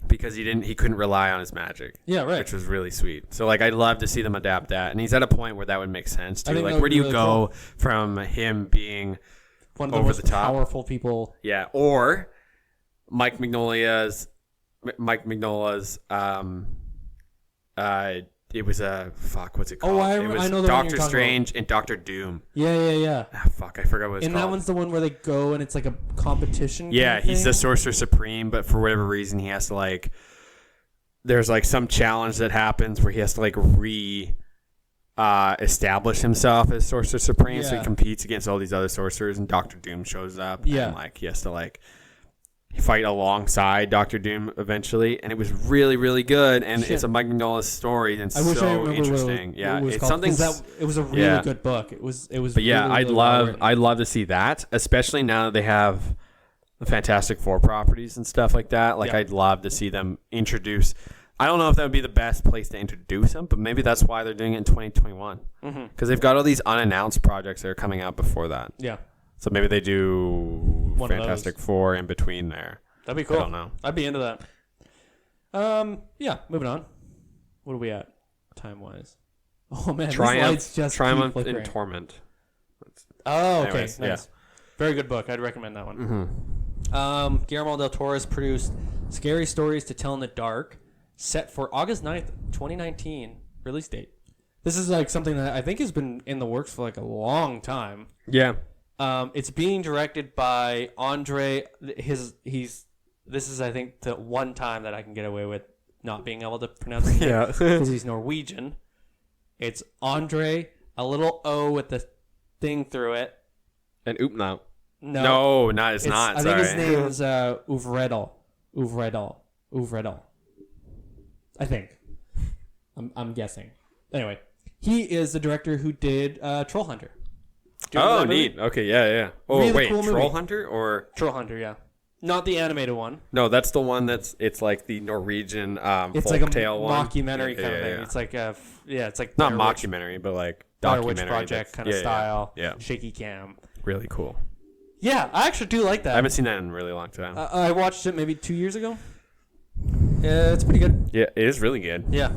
because he couldn't rely on his magic. Yeah, right. Which was really sweet. So like I'd love to see them adapt that. And he's at a point where that would make sense too. Like where do you really go from him being one of the over most the top powerful people? Yeah, or Mike Mignola's it was a what's it called? I know the Doctor Strange and Doctor Doom. Yeah. I forgot what it's called. And that one's the one where they go and it's like a competition. Yeah, kind of he's thing? the Sorcerer Supreme, but for whatever reason he has to like. There's like some challenge that happens where he has to like establish himself as Sorcerer Supreme, so he competes against all these other sorcerers, and Doctor Doom shows up. Yeah, and like he has to like fight alongside Doctor Doom eventually, and it was really, really good. And it's a Mike Mignola's story, and it's so interesting. It's something it was a really good book. It was. But yeah, really I'd love to see that, especially now that they have the Fantastic Four properties and stuff like that. Like I'd love to see them introduce. I don't know if that would be the best place to introduce them, but maybe that's why they're doing it in 2021, because they've got all these unannounced projects that are coming out before that. Yeah. So maybe they do One Fantastic Four in between there. That'd be cool. I don't know. I'd be into that. Yeah, moving on. What are we at time-wise? Oh, man. Triumph in Torment. Oh, okay. Anyways, nice. Very good book. I'd recommend that one. Guillermo del Toro has produced Scary Stories to Tell in the Dark, set for August 9th, 2019 release date. This is like something that I think has been in the works for like a long time. Yeah. It's being directed by Andre. This is, I think, the one time that I can get away with not being able to pronounce his name because he's Norwegian. It's Andre, a little O with the thing through it. And Oopnow. No, it's not. I think his name is Uvredal. I think. I'm guessing. Anyway, he is the director who did Troll Hunter. Oh, neat. Okay, yeah. Oh, really wait, cool Troll movie. Hunter or Troll Hunter? Yeah, not the animated one. No, that's the one it's like the Norwegian it's like a tale one. mockumentary kind of thing. It's like it's like not Blair Witch- mockumentary, but like Blair documentary. Witch Project kind of style. Yeah. Shaky cam. Really cool. Yeah, I actually do like that. I haven't seen that in a really long time. I watched it maybe 2 years ago. It's pretty good. Yeah, it is really good. Yeah.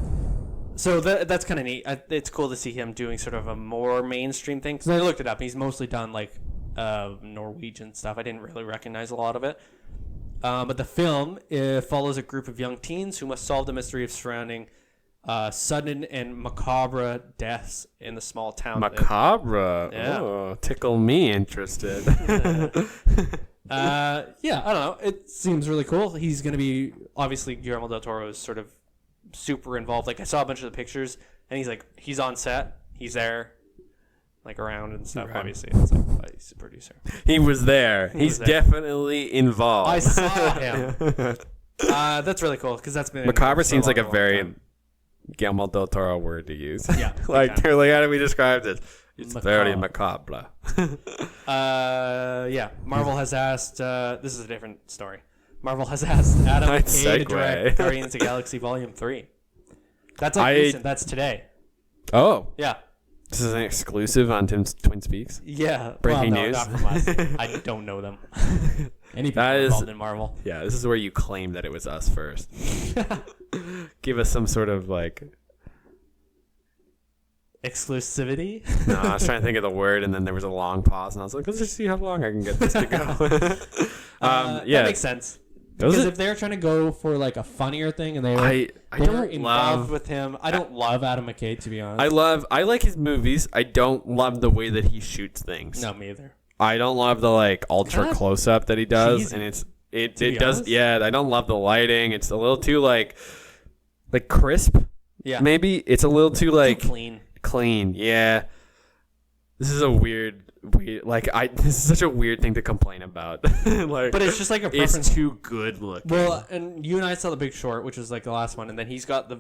So that's kind of neat. It's cool to see him doing sort of a more mainstream thing. Because I looked it up. He's mostly done like Norwegian stuff. I didn't really recognize a lot of it. But the film follows a group of young teens who must solve the mystery of surrounding sudden and macabre deaths in the small town. Macabre? Yeah. Oh, tickle me interested. I don't know. It seems really cool. He's going to be, obviously, Guillermo del Toro is sort of super involved. Like, I saw a bunch of the pictures, and he's on set. He's there, like, around and stuff, obviously. It's like, he's a producer. He was there. He's definitely involved. I saw him. That's really cool, because that's been... Macabre seems like a very Guillermo del Toro word to use. Yeah. They're like, how do we describe this? It's very macabre. Yeah. Marvel has asked... this is a different story. Marvel has asked Adam McKay to direct Guardians of the Galaxy Volume 3. That's like recent. That's today. Oh. Yeah. This is an exclusive on Twin Speaks? Yeah. Breaking news? Not from us. I don't know them. Any people involved in Marvel. Yeah, this is where you claim that it was us first. Give us some sort of like... exclusivity? No, I was trying to think of the word, and then there was a long pause, and I was like, let's just see how long I can get this to go. That makes sense. Because if they're trying to go for like a funnier thing, and I don't involved with him, I don't love Adam McKay, to be honest. I like his movies. I don't love the way that he shoots things. No, me either. I don't love the like ultra close up that he does, cheesy, and it does. Honest? Yeah, I don't love the lighting. It's a little too like crisp. Yeah, maybe it's a little too like too clean. Clean, yeah. This is a weird weird. Like this is such a weird thing to complain about. Like, But it's just like a preference. it's too good looking. Well, and you and I saw The Big Short, which was like the last one, and then he's got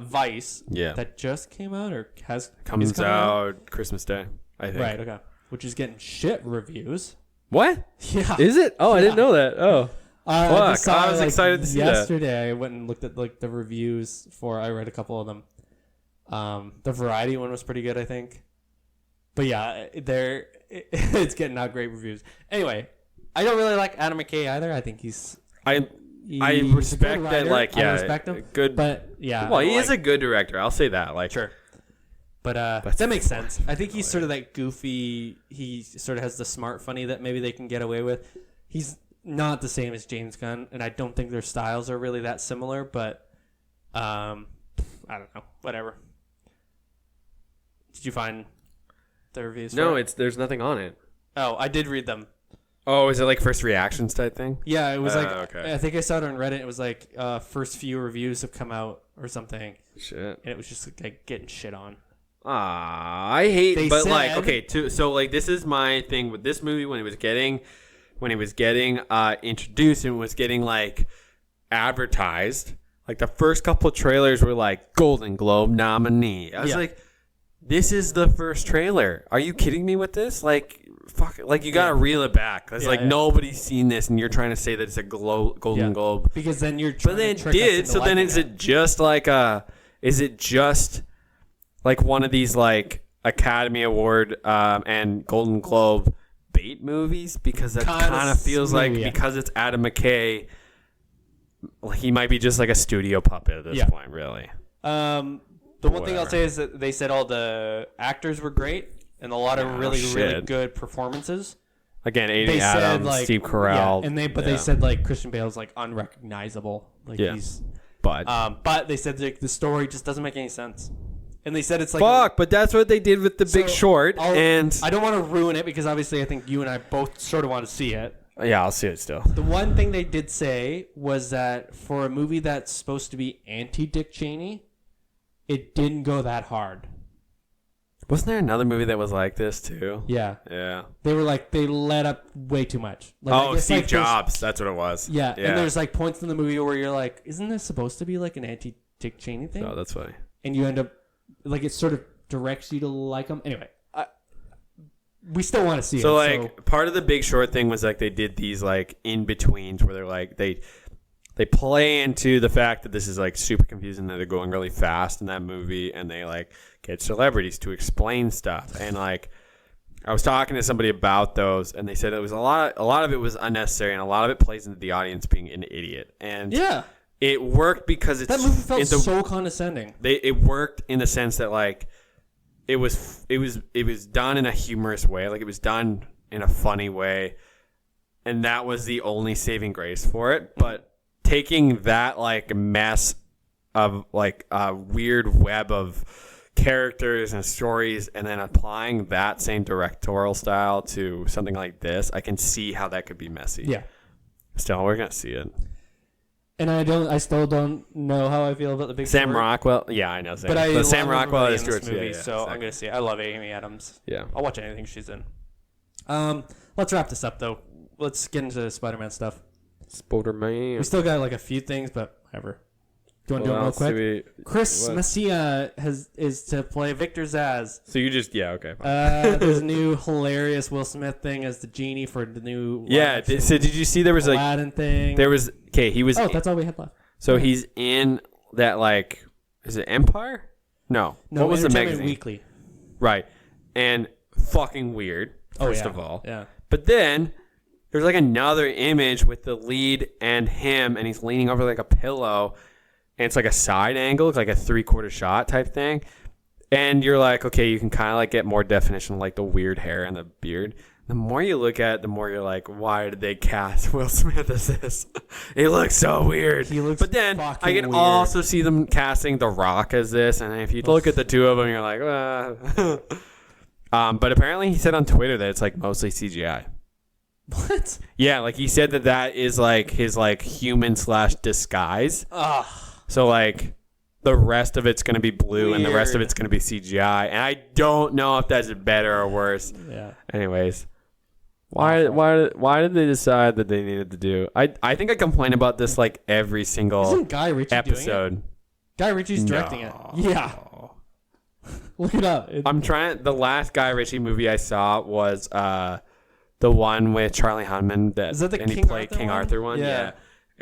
Vice. Yeah. That just came out or is comes coming out Christmas Day, I think. Right. Okay. Which is getting shit reviews. What? Yeah. Is it? Oh, I didn't know that. Oh. I Fuck, I was excited to see that. Yesterday, I went and looked at like the reviews I read a couple of them. The Variety one was pretty good, I think. But yeah, it's getting out great reviews. Anyway, I don't really like Adam McKay either. I think I he's respect a good that. writer. Like, yeah, I respect him. good. But yeah, Well, he is a good director. I'll say that. Like, sure. But that makes sense. I think he's sort of that goofy. He sort of has the smart funny that maybe they can get away with. He's not the same as James Gunn, and I don't think their styles are really that similar. But I don't know. Whatever. Did you find the reviews? no, for it? there's nothing on it. Oh, I did read them. Oh, is it like first reactions type thing? Yeah, it was like okay. I think I saw it on Reddit. It was like first few reviews have come out or something, Shit. and it was just like getting shit on. I hate, They but said- like, okay, so like this is my thing with this movie when it was getting introduced and was getting like advertised. Like the first couple of trailers were like Golden Globe nominee. I was like, this is the first trailer. Are you kidding me with this? Like, fuck, like you gotta reel it back. It's like nobody's seen this, and you're trying to say that it's a Golden Globe. Because then you're. But then it did. So then is it just like is it just like one of these like Academy Award and Golden Globe bait movies? Because that kind of feels like because it's Adam McKay, he might be just like a studio puppet at this point, really. The one thing I'll say is that they said all the actors were great and a lot of really good performances. Again, Amy Adams, like, Steve Carell, and they said like Christian Bale's like unrecognizable. Like he's. But they said like the story just doesn't make any sense. And they said it's like but that's what they did with The Big Short. And I don't want to ruin it because obviously I think you and I both sort of want to see it. Yeah, I'll see it still. The one thing they did say was that for a movie that's supposed to be anti-Dick Cheney, it didn't go that hard. Wasn't there another movie that was like this too? Yeah. Yeah. They were like, they let up way too much. Like, Steve Jobs. That's what it was. Yeah. And there's like points in the movie where you're like, isn't this supposed to be like an anti-Dick Cheney thing? Oh, that's funny. And you end up, like, it sort of directs you to like him. Anyway, we still want to see it. So, like, part of the Big Short thing was, like, they did these, like, in-betweens where they're, like, they play into the fact that this is, like, super confusing, that they're going really fast in that movie, and they, like, get celebrities to explain stuff. And, like, I was talking to somebody about those, and they said it was a lot of it was unnecessary, and a lot of it plays into the audience being an idiot. And it worked because it's... That movie felt so condescending. It worked in the sense that, like, it was done in a humorous way. Like, it was done in a funny way. And that was the only saving grace for it. But taking that, like, mess of, like, a weird web of characters and stories and then applying that same directorial style to something like this, I can see how that could be messy. Yeah. Still, we're going to see it. And I still don't know how I feel about the Big Short. Sam Rockwell. Yeah, I know. But Sam Rockwell is in this Stuart. movie, Yeah, so exactly. I'm going to see it. I love Amy Adams. Yeah. I'll watch anything she's in. Let's wrap this up, though. Let's get into Spider-Man stuff. Spider-Man. We still got like a few things, but whatever. Do you want to do it real quick? Chris Messina is to play Victor Zsasz. So you just okay. Fine. There's a new hilarious Will Smith thing as the genie for the new So did you see there was Aladdin thing? There was he was. Oh, that's all we had left. So he's in that is it Empire? No. What was the magazine? Weekly. Right, and fucking weird. First of all, But then there's like another image with the lead and him, and he's leaning over like a pillow. And it's like a side angle. It's like a 3/4 shot type thing. And you're like, okay, you can kind of like get more definition of like the weird hair and the beard. The more you look at it, the more you're like, why did they cast Will Smith as this? He looks so weird. But then I can weird. also see them casting The Rock as this. And if you look at the two of them, you're like, but apparently he said on Twitter that it's like mostly CGI. What? Yeah, like he said that is like his like human / disguise. Ugh. So, like, the rest of it's going to be blue and the rest of Weird. it's going to be CGI. And I don't know if that's better or worse. Yeah. Anyways, why did they decide that they needed to do? I think I complain about this like every single Isn't Guy Ritchie doing episode. it? Guy Ritchie's directing it. Yeah. Look it up. I'm trying. The last Guy Ritchie movie I saw was the one with Charlie Hunnam Is that the and King he played Arthur King one? Arthur one. Yeah. Yeah.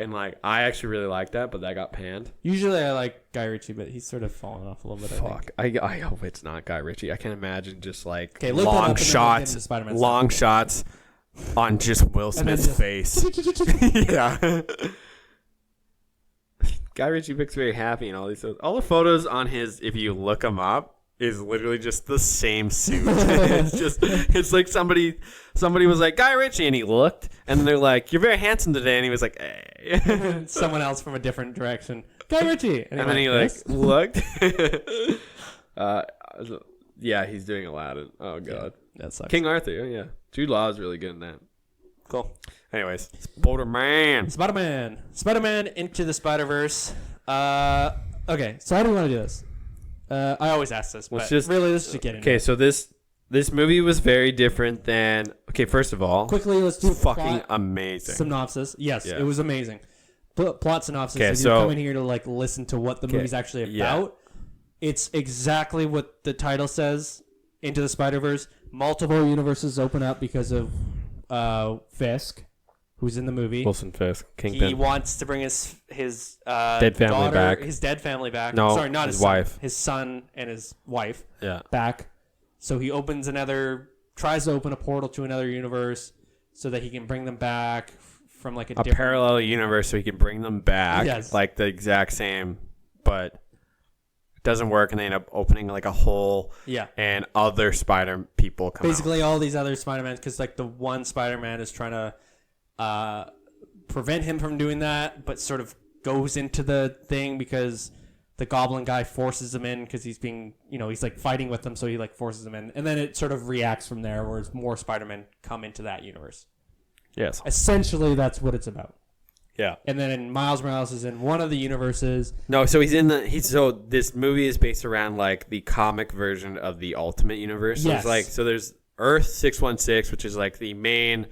And like I actually really liked that, but that got panned. Usually I like Guy Ritchie, but he's sort of fallen off a little bit. Fuck. I hope it's not Guy Ritchie. I can imagine just like Okay, look that up long and then we'll get shots, into Spider-Man long stuff. shots on just Will And then Smith's just- face. Yeah. Guy Ritchie looks very happy and all these. All the photos on his, if you look him up, is literally just the same suit. It's like somebody was like Guy Ritchie, and he looked, and they're like, "You're very handsome today," and he was like, "Hey." Someone else from a different direction. Guy Ritchie. And then he like looked. Yeah, he's doing Aladdin. Oh god, that sucks. King Arthur. Oh, yeah, Jude Law is really good in that. Cool. Anyways, Spider-Man. Spider-Man Into the Spider-Verse. Okay, so how do we want to do this? I always ask this, but Let's just get into okay. it. So this movie was very different than. Okay, first of all, Quickly, let's do a fucking plot amazing. synopsis. Yes, Yeah. it was amazing. Plot synopsis. Okay, if you're so- coming here to like listen to what the movie's actually yeah. about, it's exactly what the title says. Into the Spider-Verse. Multiple universes open up because of Fisk, who's in the movie. Wilson Fisk, He Kingpin. wants to bring his Dead family daughter, back. his dead family back. No, sorry, not his his son, wife. his son and his wife Yeah. back. So he tries to open a portal to another universe so that he can bring them back from like a different Parallel universe so he can bring them back. Yes. Like the exact same, but it doesn't work, and they end up opening like a hole. Yeah. And other Spider people come out. Basically, all these other Spider-Man, because like the one Spider-Man is trying to prevent him from doing that, but sort of goes into the thing because the Goblin guy forces him in because he's being, he's like fighting with them, so he like forces him in, and then it sort of reacts from there, whereas more Spider-Man come into that universe. Yes. Essentially, that's what it's about. Yeah. And then Miles Morales is in one of the universes. No, so so this movie is based around like the comic version of the Ultimate Universe. So Yes. there's Earth 616, which is like the main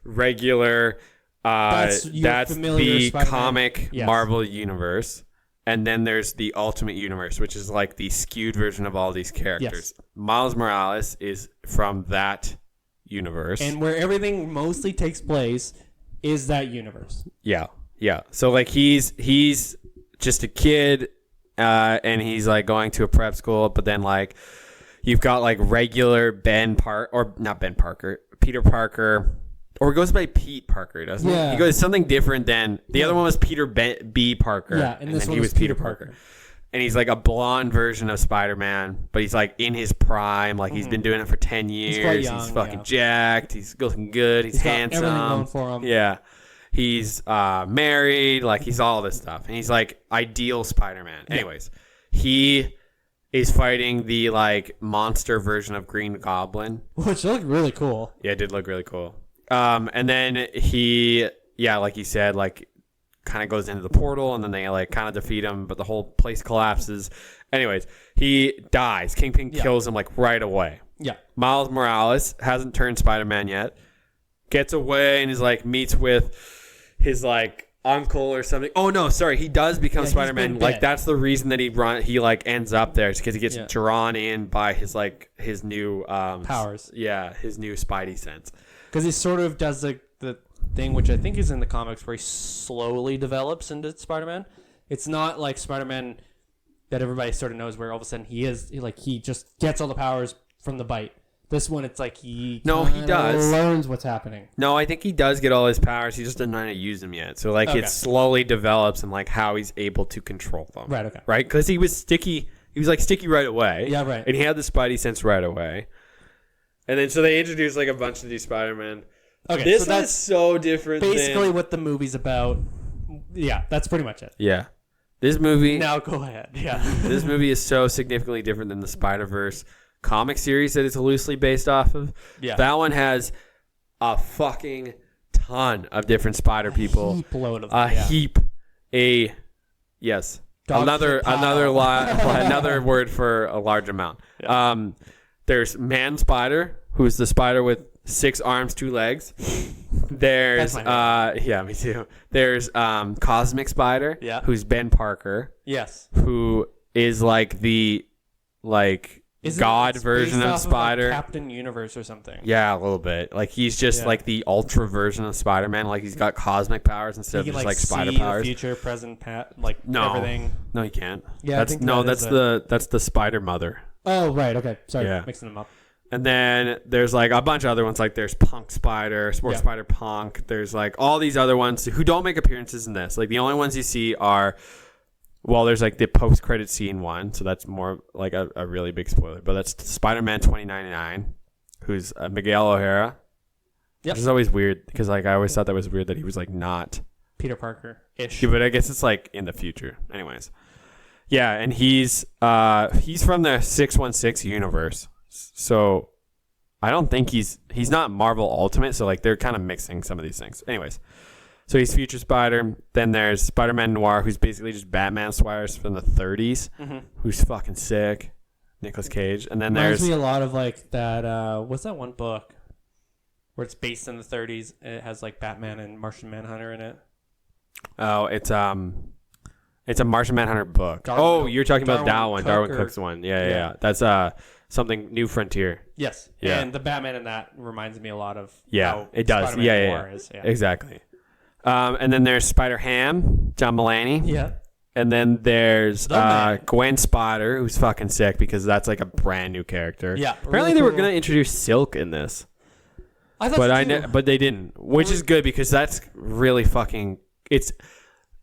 regular That's your that's familiar the Spider-Man. comic Yes. Marvel universe. And then there's the Ultimate Universe, which is like the skewed version of all these characters. Yes. Miles Morales is from that universe. And where everything mostly takes place is that universe. Yeah. So like he's just a kid, and he's like going to a prep school, but then like you've got like regular Peter Parker, or it goes by Pete Parker, doesn't Yeah. it? He goes something different than the other one was Peter B. Parker. Yeah, and this then one he was was Peter Parker. And he's like a blonde version of Spider-Man, but he's like in his prime. Like he's been doing it for 10 years. quite young, He's fucking yeah. jacked. He's looking good. He's He's got handsome. everything going for him. Yeah. He's married. Like he's all this stuff. And he's like ideal Spider-Man. Anyways, he is fighting the like monster version of Green Goblin. Which looked really cool. Yeah, it did look really cool. And then he, like you said, like kind of goes into the portal, and then they like kind of defeat him, but the whole place collapses. Anyways, he dies. Kingpin kills him like right away. Yeah. Miles Morales hasn't turned Spider-Man yet. Gets away and is like meets with his like uncle or something. Oh no, sorry, he does become he's Spider-Man. been Like dead. that's the reason that he like ends up there, because he gets Yeah. drawn in by his new Powers. Yeah, his new Spidey sense. Because he sort of does the thing, which I think is in the comics, where he slowly develops into Spider-Man. It's not like Spider-Man that everybody sort of knows, where all of a sudden he just gets all the powers from the bite. This one, it's like he does. learns what's happening. No, I think he does get all his powers. He just doesn't know how to use them yet. So, like, Okay. it slowly develops and, like, how he's able to control them. Right, okay. Right? Because he was sticky. He was, like, sticky right away. Yeah, right. And he had the Spidey sense right away. And then, so they introduced, like, a bunch of these Spider-Man. Okay, This so is that's so different basically than... what the movie's about. Yeah, that's pretty much it. Yeah. This movie... Now go ahead. Yeah. This movie is so significantly different than the Spider-Verse comic series that it's loosely based off of. Yeah. That one has a fucking ton of different spider people. Heap load of A them, yeah. heap. Yes. another word for a large amount. Yeah. There's man spider, who's the spider with 6 arms, 2 legs. There's yeah, me too. There's cosmic spider, who's Ben Parker. Yes. Who is like the God version of Spider. Like Captain Universe or something. Yeah, a little bit. Like he's just like the ultra version of Spider-Man. Like he's got cosmic powers instead of just like spider powers. The future, present, everything. No, you can't. Yeah, that's the Spider Mother. Oh right, okay. Sorry, mixing them up. And then there's like a bunch of other ones. Like there's Punk Spider, Sports Spider Punk. There's like all these other ones who don't make appearances in this. Like the only ones you see are. Well, there's like the post-credit scene one, so that's more like a really big spoiler. But that's Spider-Man 2099, who's Miguel O'Hara. Yep. Which is always weird because like I always thought that was weird that he was like not Peter Parker-ish. Yeah, but I guess it's like in the future. Anyways, yeah, and he's from the 616 universe, so I don't think he's not Marvel Ultimate. So like they're kind of mixing some of these things. Anyways. So he's Future Spider. Then there's Spider-Man Noir, who's basically just Batman Swires from the 30s, who's fucking sick. Nicolas Cage. And then reminds me a lot of like that. What's that one book where it's based in the 30s and it has like Batman and Martian Manhunter in it? Oh, it's a Martian Manhunter book. You're talking about that one, Darwin Cook's one. Yeah. That's something New Frontier. Yes. Yeah. And the Batman in that reminds me a lot of. Yeah, it does. Spider-Man Noir is. Yeah. Exactly. And then there's Spider-Ham, John Mulaney. Yeah. And then there's Gwen Spider, who's fucking sick because that's like a brand new character. Yeah. Apparently they were going to introduce Silk in this. I thought but they didn't, which is good because that's really fucking...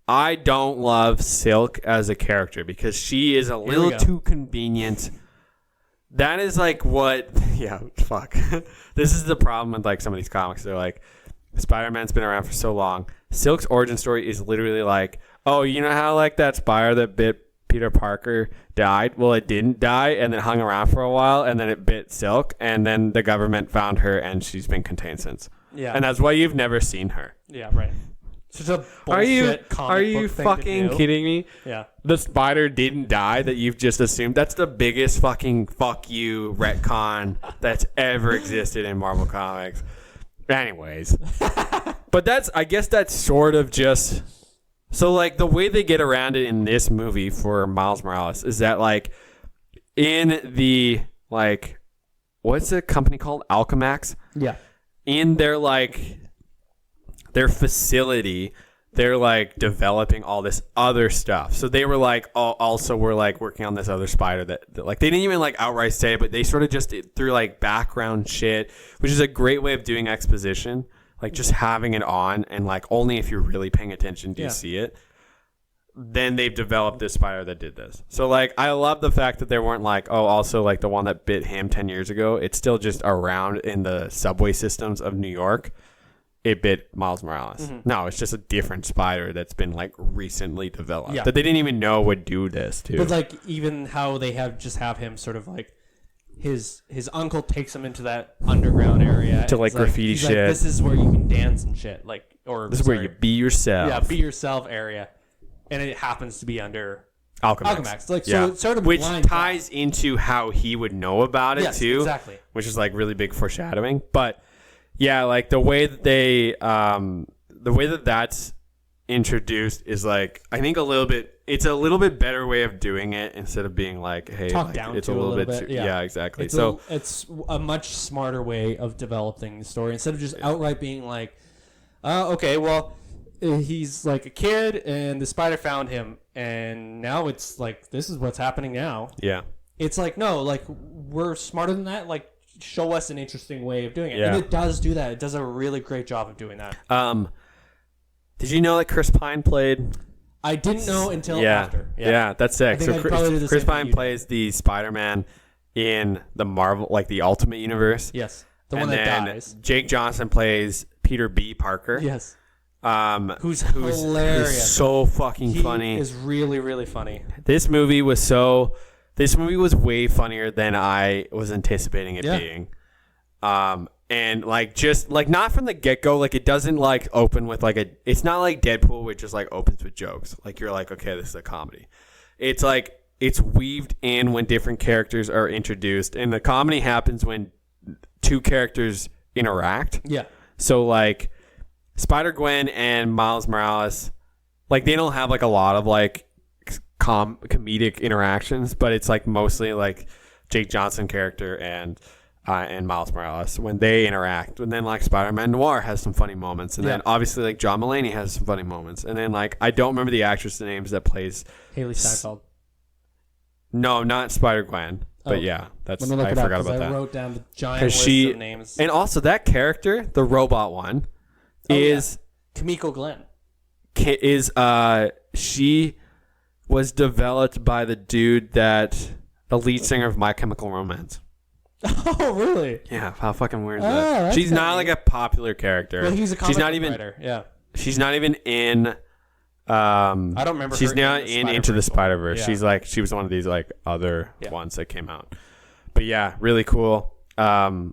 I don't love Silk as a character because she is a little too convenient. That is like what... Yeah, fuck. This is the problem with like some of these comics. They're like... Spider-Man's been around for so long. Silk's origin story is literally like, oh, you know how like that spider that bit Peter Parker died? Well, it didn't die and then hung around for a while and then it bit Silk and then the government found her and she's been contained since. Yeah. And that's why you've never seen her. Yeah, right. Such a bullshit Are you fucking kidding me? Yeah. The spider didn't die that you've just assumed. That's the biggest fucking fuck you retcon that's ever existed in Marvel Comics. Anyways, but I guess that's sort of just so like the way they get around it in this movie for Miles Morales is that like in the like what's the company called Alchemax? Yeah. In their facility, they're like developing all this other stuff. So they were like we're like working on this other spider that like they didn't even like outright say it, but they sort of just through like background shit, which is a great way of doing exposition, like just having it on and like only if you're really paying attention do you see it. Then they've developed this spider that did this. So like I love the fact that they weren't like, oh, also like the one that bit him 10 years ago. It's still just around in the subway systems of New York. It bit Miles Morales. Mm-hmm. No, it's just a different spider that's been like recently developed that they didn't even know would do this too. But like even how they have him sort of like his uncle takes him into that underground area to like graffiti shit. Like, this is where you can dance and shit. Like this is where you be yourself. Yeah, be yourself area, and it happens to be under Alchemax. Like so, it sort of which ties into how he would know about it too. Exactly. Which is like really big foreshadowing, but. Yeah, like the way that that's introduced is like I think it's a little bit better way of doing it instead of being like, hey, talk like, down it's to a little bit bit. yeah, exactly. It's a much smarter way of developing the story instead of just outright being like, okay, well, he's like a kid and the spider found him and now it's like this is what's happening now. Yeah. It's like no, like we're smarter than that, like show us an interesting way of doing it. Yeah. And it does do that. It does a really great job of doing that. Did you know that Chris Pine played? I didn't know until after. Yeah, that's sick. So Chris Pine plays did. the Spider-Man in the Marvel, like the Ultimate Universe. Yes. The one that dies. Jake Johnson plays Peter B. Parker. Yes. Who's hilarious. Who's so fucking funny. He is really, really funny. This movie was way funnier than I was anticipating it being. And like just like not from the get-go, like it doesn't like open with like it's not like Deadpool which just like opens with jokes. Like you're like, okay, this is a comedy. it's like it's weaved in when different characters are introduced, and the comedy happens when two characters interact. Yeah. So like Spider-Gwen and Miles Morales, like they don't have like a lot of like comedic interactions, but it's like mostly like Jake Johnson character and Miles Morales when they interact. And then like Spider-Man Noir has some funny moments, and then obviously like John Mulaney has some funny moments, and then like I don't remember the actress' names that plays Haley Steinfeld. No, not Spider-Gwen. But yeah, that's I forgot about that. I wrote down the giant list of names. And also that character, the robot one, is Kimiko Glenn. She was developed by the dude the lead singer of My Chemical Romance. Oh, really? Yeah, how fucking weird is Oh, that? that's She's not neat. like a popular character. Well, he's a comic book writer. Yeah. She's not even in. I don't remember. She's her not in Into the Spider-Verse. Yeah. She was one of these like other ones that came out. But yeah, really cool. But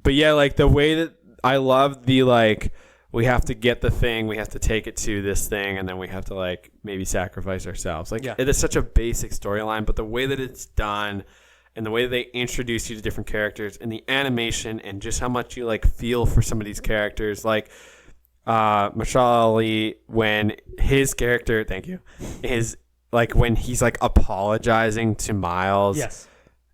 yeah, like the way that I love the like we have to get the thing, we have to take it to this thing, and then we have to like maybe sacrifice ourselves. Like it is such a basic storyline, but the way that it's done and the way that they introduce you to different characters and the animation and just how much you like feel for some of these characters, like Marshall Ali, when his character, is like when he's like apologizing to Miles,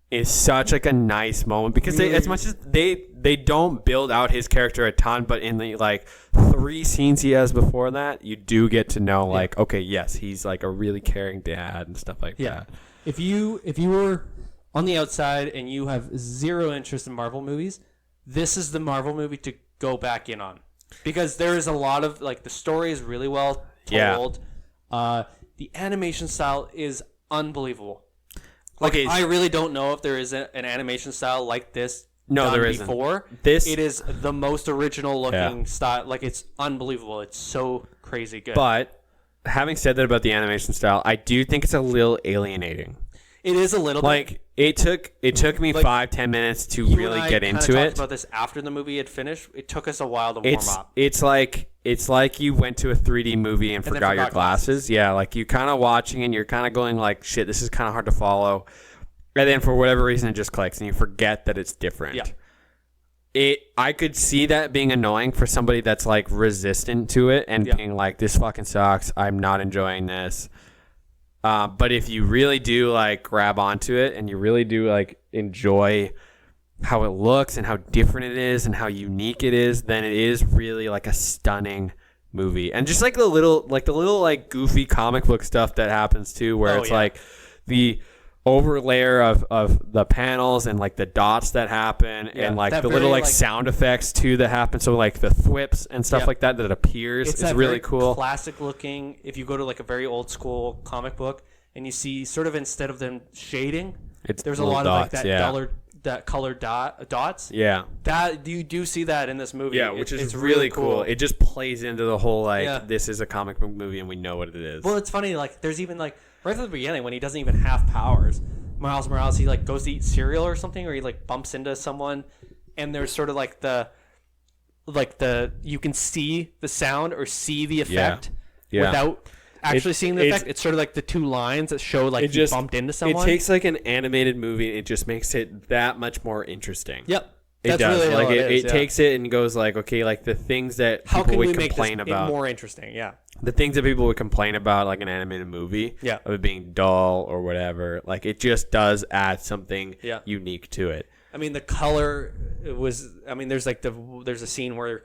is such like a nice moment because they, as much as they don't build out his character a ton, but in the like 3 scenes he has before that, you do get to know like okay, yes, he's like a really caring dad and stuff like that. If you were on the outside and you have zero interest in Marvel movies, this is the Marvel movie to go back in on. Because there is a lot of like the story is really well told. The animation style is unbelievable. Like, I really don't know if there is an animation style like this. No, there isn't. Before it is the most original looking style. Like it's unbelievable. It's so crazy good. But having said that about the animation style, I do think it's a little alienating. It is a little like it took me like, 5-10 minutes to really get into it. Talked about this after the movie had finished. It took us a while to warm up. It's like you went to a 3D movie and forgot your glasses. Yeah, like you kind of watching and you're kind of going like, shit, this is kind of hard to follow. And then for whatever reason, it just clicks and you forget that it's different. Yeah. I could see that being annoying for somebody that's like resistant to it and being like, this fucking sucks. I'm not enjoying this. But if you really do like grab onto it and you really do like enjoy how it looks and how different it is and how unique it is, then it is really like a stunning movie. And just like the little like goofy comic book stuff that happens too, where it's like the overlayer of the panels and like the dots that happen and like the little like sound effects too that happen. So like the thwips and stuff like that appears. It's really cool. Classic looking. If you go to like a very old school comic book and you see sort of instead of them shading, there's a lot dots, of like that colored dots. Yeah. That you do see that in this movie. Yeah, which is really cool. It just plays into the whole like this is a comic book movie and we know what it is. Well, it's funny, like there's even like right from the beginning when he doesn't even have powers. Miles Morales, he like goes to eat cereal or something, or he like bumps into someone, and there's sort of like the you can see the sound or see the effect without actually seeing the effect. It's sort of like the 2 lines that show like you bumped into someone. It takes like an animated movie and it just makes it that much more interesting. Yep. It does. Really like it takes it and goes like, okay, like the things that people would complain about. More interesting, yeah. The things that people would complain about, like an animated movie, of it being dull or whatever, like it just does add something unique to it. I mean, the color was. I mean, there's a scene where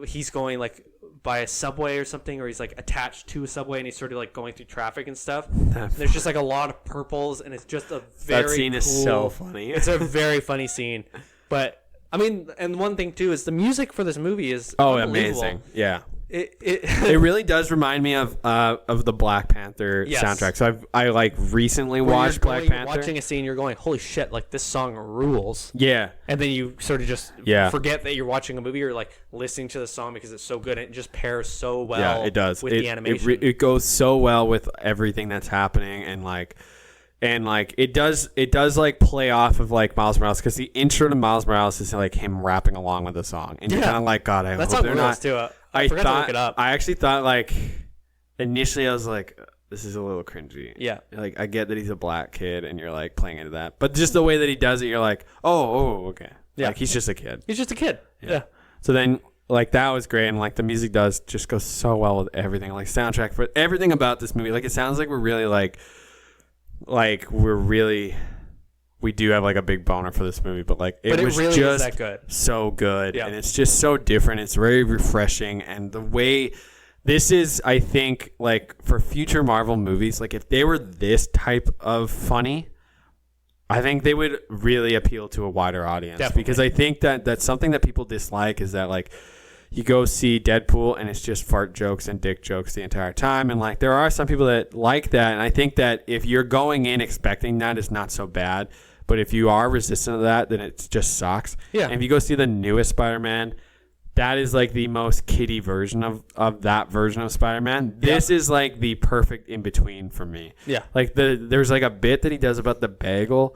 he's going like by a subway or something, or he's like attached to a subway and he's sort of like going through traffic and stuff. There's just like a lot of purples and it's just a very that scene is so funny. It's a very funny scene. But I mean, and one thing too is the music for this movie is amazing. Yeah. It really does remind me of the Black Panther soundtrack. So I like recently watched Black Panther. Watching a scene, you're going, "Holy shit! Like this song rules." Yeah, and then you sort of just forget that you're watching a movie. You're like listening to the song because it's so good and it just pairs so well. Yeah, it does with the animation. It goes so well with everything that's happening and like it does like play off of like Miles Morales because the intro to Miles Morales is like him rapping along with the song and you're kind of like, God, I hope they're not. I forgot to look it up. I actually thought like initially I was like, this is a little cringy. Yeah. Like, I get that he's a black kid and you're like playing into that, but just the way that he does it, you're like, oh, okay. Yeah. Like, he's just a kid. He's just a kid. Yeah. So then, like, that was great, and like the music does just go so well with everything. Like, soundtrack for everything about this movie. Like, it sounds like we're really we do have like a big boner for this movie, but like it was really just is that good. so good, Yeah. and it's just so different. It's very refreshing, and the way this is, I think, like for future Marvel movies, like if they were this type of funny, I think they would really appeal to a wider audience. Definitely. Because I think that that's something that people dislike is that like you go see Deadpool and it's just fart jokes and dick jokes the entire time, and like there are some people that like that, and I think that if you're going in expecting that, it's not so bad. But if you are resistant to that, then it just sucks. Yeah. And if you go see the newest Spider-Man, that is like the most kiddie version of that version of Spider-Man. This is like the perfect in between for me. Yeah. Like there's like a bit that he does about the bagel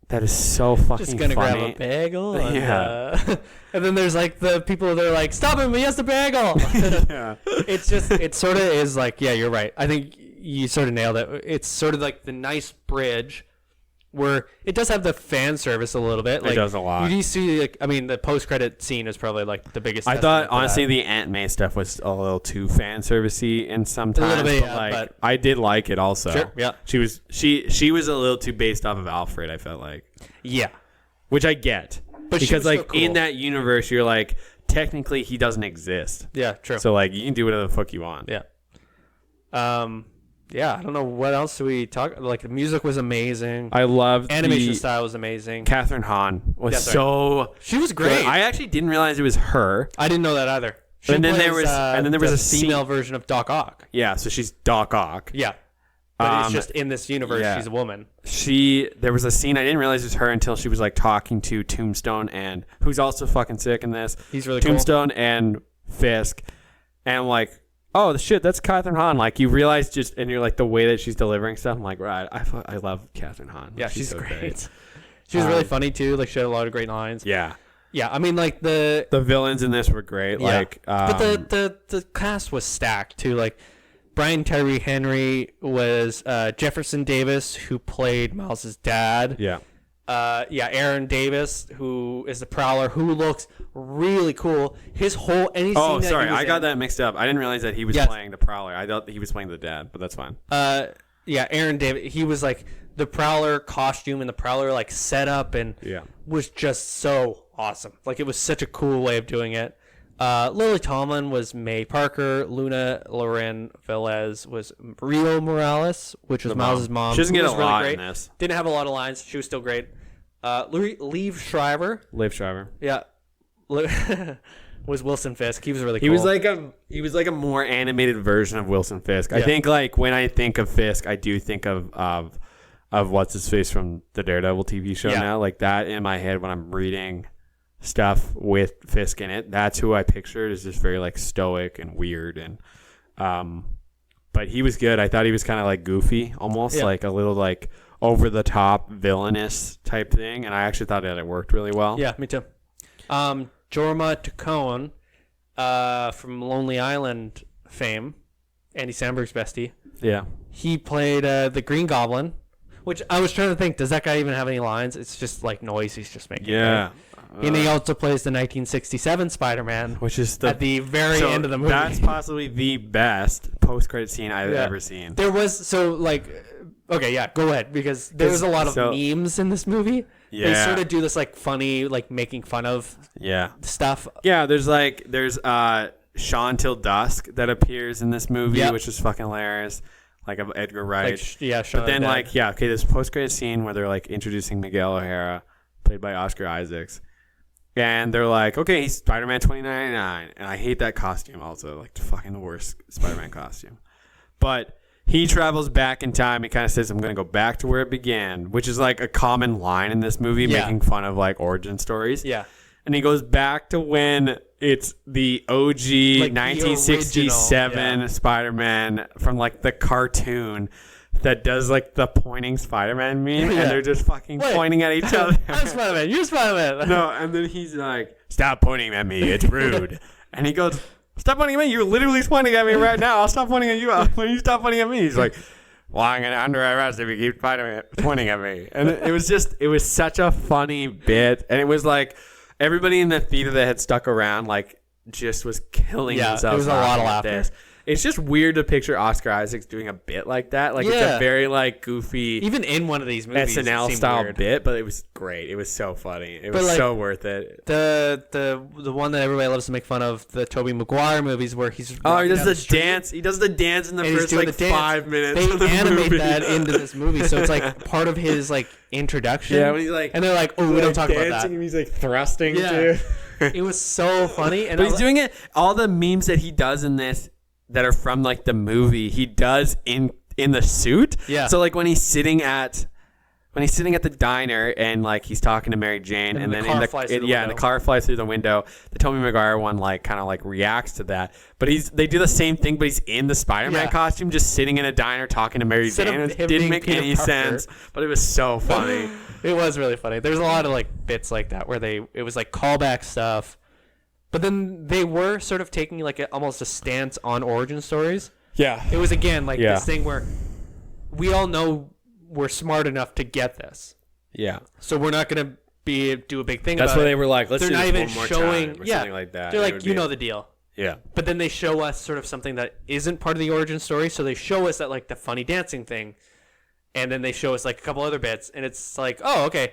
that is so fucking Just gonna funny. grab a bagel. And, Yeah. and then there's like the people that are like, stop him, he has the bagel. Yeah. It's just, it sort of is like, yeah, you're right. I think you sort of nailed it. It's sort of like the nice bridge where it does have the fan service a little bit. Like, It does a lot. You do see, like, I mean, the post-credit scene is probably like the biggest. I testament thought to honestly that. the Aunt May stuff was a little too fan servicey in some times, little bit, but yeah, like but- I did like it also. Sure, yeah. She was a little too based off of Alfred, I felt like. Yeah. Which I get. But she because was like still cool. in that universe you're like technically he doesn't exist. Yeah, true. So like you can do whatever the fuck you want. Yeah. Yeah, I don't know what else do we talk. Like the music was amazing. I loved Animation the style was amazing. Catherine Hahn was That's right. so She was great. I actually didn't realize it was her. I didn't know that either. She And then there plays, was the a scene- female version of Doc Ock. Yeah, so she's Doc Ock. Yeah, but it's Um, just in this universe, yeah. she's a woman. There was a scene I didn't realize it was her until she was like talking to Tombstone, and who's also fucking sick in this. He's really cool. Tombstone and Fisk, and I'm like, oh the shit, that's Catherine Hahn. Like you realize just, and you're like the way that she's delivering stuff. I'm like, right, I love Catherine Hahn. Yeah, Like, she's so great. She was really funny too. Like she had a lot of great lines. Yeah, Yeah, I mean like the villains in this were great. yeah. Like, but the cast was stacked too. Like Brian Tyree Henry was Jefferson Davis, who played Miles's dad. yeah, Aaron Davis, who is the Prowler, who looks really cool. His whole any scene Oh, that sorry, he was I got in- that mixed up. I didn't realize that he was Yes. playing the Prowler. I thought that he was playing the dad, but that's fine. Aaron Davis. He was like the Prowler costume and the Prowler like setup, and Yeah. was just so awesome. Like it was such a cool way of doing it. Lily Tomlin was May Parker. Luna Loren Velez was Rio Morales, which was Miles' mom. She doesn't who get a was really lot great. in this. Didn't have a lot of lines. She was still great. Liev Schreiber, Liv Schreiber. yeah, was Wilson Fisk. He was really cool. He was like a more animated version of Wilson Fisk. I Yeah. think like when I think of Fisk, I do think of what's his face from the Daredevil TV show Yeah. now. Like that in my head when I'm reading stuff with Fisk in it. That's who I pictured, is just very like stoic and weird, and but he was good. I thought he was kind of like goofy, almost Yeah. like a little like over the top villainous type thing, and I actually thought that it worked really well. Yeah, me too. Jorma Taccone, from Lonely Island fame, Andy Samberg's bestie. Yeah. He played the Green Goblin, which I was trying to think, does that guy even have any lines? It's just like noise he's just making. Yeah. right? And he also plays the 1967 Spider-Man Which is at the very so end of the movie. That's possibly the best post-credit scene I've Yeah. ever seen. There was, so like, okay, yeah, go ahead, because there was a lot of So- memes in this movie. They Yeah. sort of do this like funny, like making fun of Yeah. stuff. Yeah, there's Shaun Till Dusk that appears in this movie, Yeah. which is fucking hilarious. Like of Edgar Wright. Like, yeah, Shaun but then Dead. like, yeah, okay, this post-credit scene where they're like introducing Miguel O'Hara, played by Oscar Isaacs. And they're like, okay, he's Spider-Man 2099. And I hate that costume also. Like, the fucking worst Spider-Man costume. But he travels back in time. He kind of says, I'm going to go back to where it began, which is like a common line in this movie, Yeah. making fun of like origin stories. Yeah. And he goes back to when it's the OG Like the 1967 original, yeah. Spider-Man from like the cartoon that does like the pointing Spider-Man meme, Yeah. and they're just fucking Wait. pointing at each other. I'm Spider-Man. You're Spider-Man. No, and then he's like, "Stop pointing at me. It's rude." And he goes Stop pointing at me. You're literally pointing at me right now. I'll stop pointing at you. When you stop pointing at me, he's like, well, I'm going to under arrest if you keep pointing at me. And it was such a funny bit. And it was like everybody in the theater that had stuck around, like, just was killing themselves. It was a lot of laughter. laughter. It's just weird to picture Oscar Isaacs doing a bit like that. Like, it's a very, like, goofy, even in one of these movies, SNL style bit, but it was great. It was so funny. It was so worth it. The one that everybody loves to make fun of, the Tobey Maguire movies, where he's he does the dance. He does the dance in the first like 5 minutes. They of the animate movie. that into this movie, so it's like part of his like introduction. Yeah, when he's like, and they're like, oh, we don't talk about that. And he's like thrusting. Yeah. Too. It was so funny, and but he's doing it. All the memes that he does in this that are from like the movie, he does in the suit. Yeah. So like when he's sitting at the diner and like he's talking to Mary Jane, and then and the car flies through the window. The Tobey Maguire one like kind of like reacts to that, but they do the same thing, but he's in the Spider-Man costume, just sitting in a diner talking to Mary Jane. It didn't make any sense, but it was so funny. It was really funny. There's a lot of like bits like that where it was like callback stuff. But then they were sort of taking like almost a stance on origin stories. Yeah. It was again like this thing where we all know we're smart enough to get this. Yeah. So we're not going to do a big thing That's about why it. they were like, let's They're do not this even one more showing, time or something like that. They're like, you know the deal. Yeah. But then they show us sort of something that isn't part of the origin story. So they show us that like the funny dancing thing. And then they show us like a couple other bits. And it's like, oh, okay.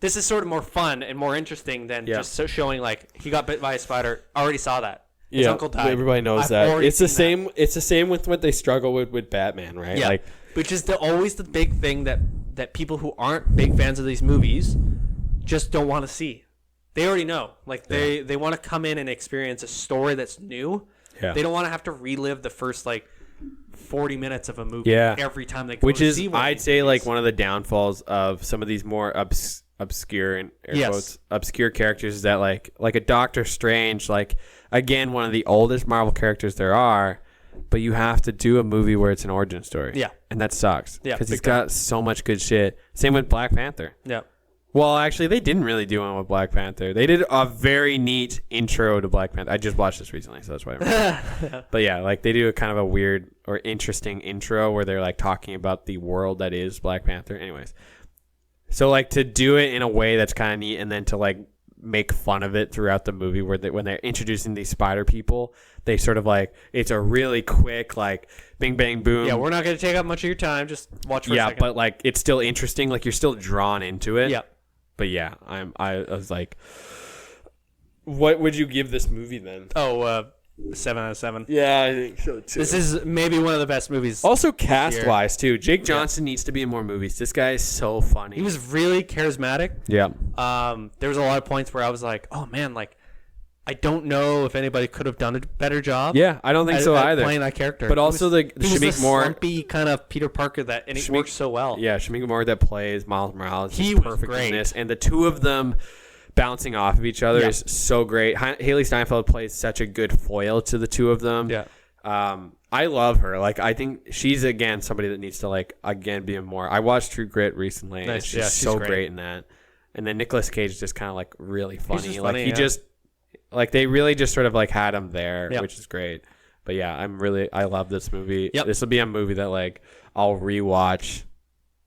This is sort of more fun and more interesting than just showing like he got bit by a spider. Already saw that. His uncle died. Everybody knows that. It's the same. That. It's the same with what they struggle with Batman, right? Yeah. Like, which is always the big thing that people who aren't big fans of these movies just don't want to see. They already know. Like they want to come in and experience a story that's new. Yeah. They don't want to have to relive the first like 40 minutes of a movie every time they go which to is see one. I'd say like one of the downfalls of some of these more obscure and quotes obscure characters is that like a Doctor Strange, like again one of the oldest Marvel characters there are, but you have to do a movie where it's an origin story. Yeah. And that sucks. Yeah. Because he's got so much good shit. Same with Black Panther. Yeah. Well, actually, they didn't really do one with Black Panther. They did a very neat intro to Black Panther. I just watched this recently, so that's why I remember. But yeah, like they do a kind of a weird or interesting intro where they're like talking about the world that is Black Panther. Anyways, so like to do it in a way that's kind of neat, and then to like make fun of it throughout the movie, where when they're introducing these spider people, they sort of like it's a really quick like bing bang boom. Yeah, we're not going to take up much of your time. Just watch for a second. Yeah, but like it's still interesting. Like you're still drawn into it. Yeah. But yeah, I was like, what would you give this movie then? 7 out of 7. Yeah, I think so too. This is maybe one of the best movies. Also cast wise too. Jake Johnson needs to be in more movies. This guy is so funny. He was really charismatic. Yeah. There was a lot of points where I was like, oh man, like I don't know if anybody could have done a better job. Yeah, I don't think so either. Playing that character, but also the Shamik Moore, slumpy kind of Peter Parker and it works so well. Yeah, Shamik Moore that plays Miles Morales. He was was perfect great. in this, and the two of them bouncing off of each other is so great. Haley Steinfeld plays such a good foil to the two of them. Yeah. I love her. Like I think she's again somebody that needs to like again be more. I watched True Grit recently. Nice. And she's Yeah, she's so great. great in that. And then Nicolas Cage is just kind of like really funny. just Like funny, he yeah. just like they really just sort of like had him there, Yep. which is great. But yeah, I love this movie. Yep. This will be a movie that like I'll rewatch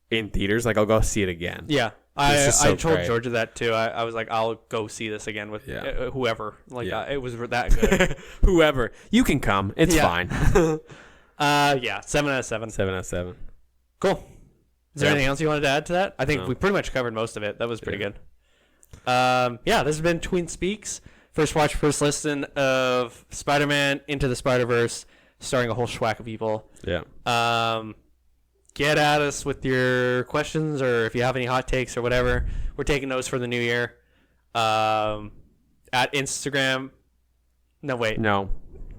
in theaters. Like I'll go see it again. Yeah. This is I so told great. Georgia that too. I was like, I'll go see this again with whoever. Like it was that good. Whoever. You can come. It's fine. 7 out of 7. 7 out of 7. Cool. Is there anything else you wanted to add to that? I think we pretty much covered most of it. That was pretty good. This has been Twin Speaks. First watch, first listen of Spider-Man Into the Spider-Verse, starring a whole schwack of people. Yeah. Get at us with your questions, or if you have any hot takes or whatever. We're taking those for the new year. At Instagram. No, wait. No.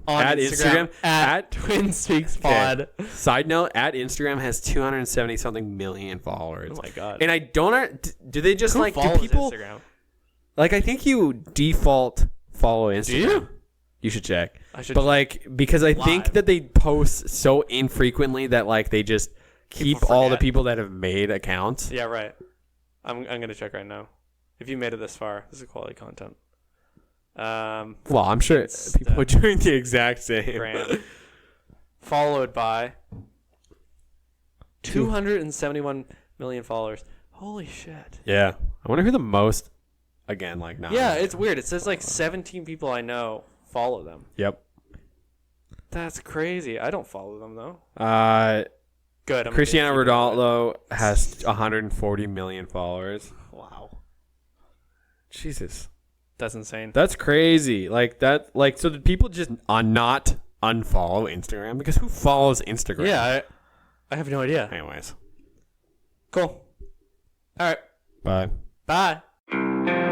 On At Instagram. At Twin Speaks Pod. Okay. Side note, at Instagram has 270 something million followers. Oh my god. And I don't do they just Who like do follows people Instagram? like I think you default follow Instagram. Do you? You should check. I should But like because I think Live. that they post so infrequently that like they just keep People all the forget. people that have made accounts. Yeah, right. I'm gonna check right now. If you made it this far, this is quality content. Well, I'm sure people are doing the exact same. Graham. Followed by 271 million followers. Holy shit. Yeah. I wonder who the most, again, like, not. Yeah, it's weird. It says like 17 people I know follow them. Yep. That's crazy. I don't follow them, though. Good. Cristiano Ronaldo has 140 million followers. Wow. Jesus. That's insane. That's crazy. Like, so did people just not unfollow Instagram? Because who follows Instagram? Yeah, I have no idea. Anyways. Cool. All right. Bye. Bye.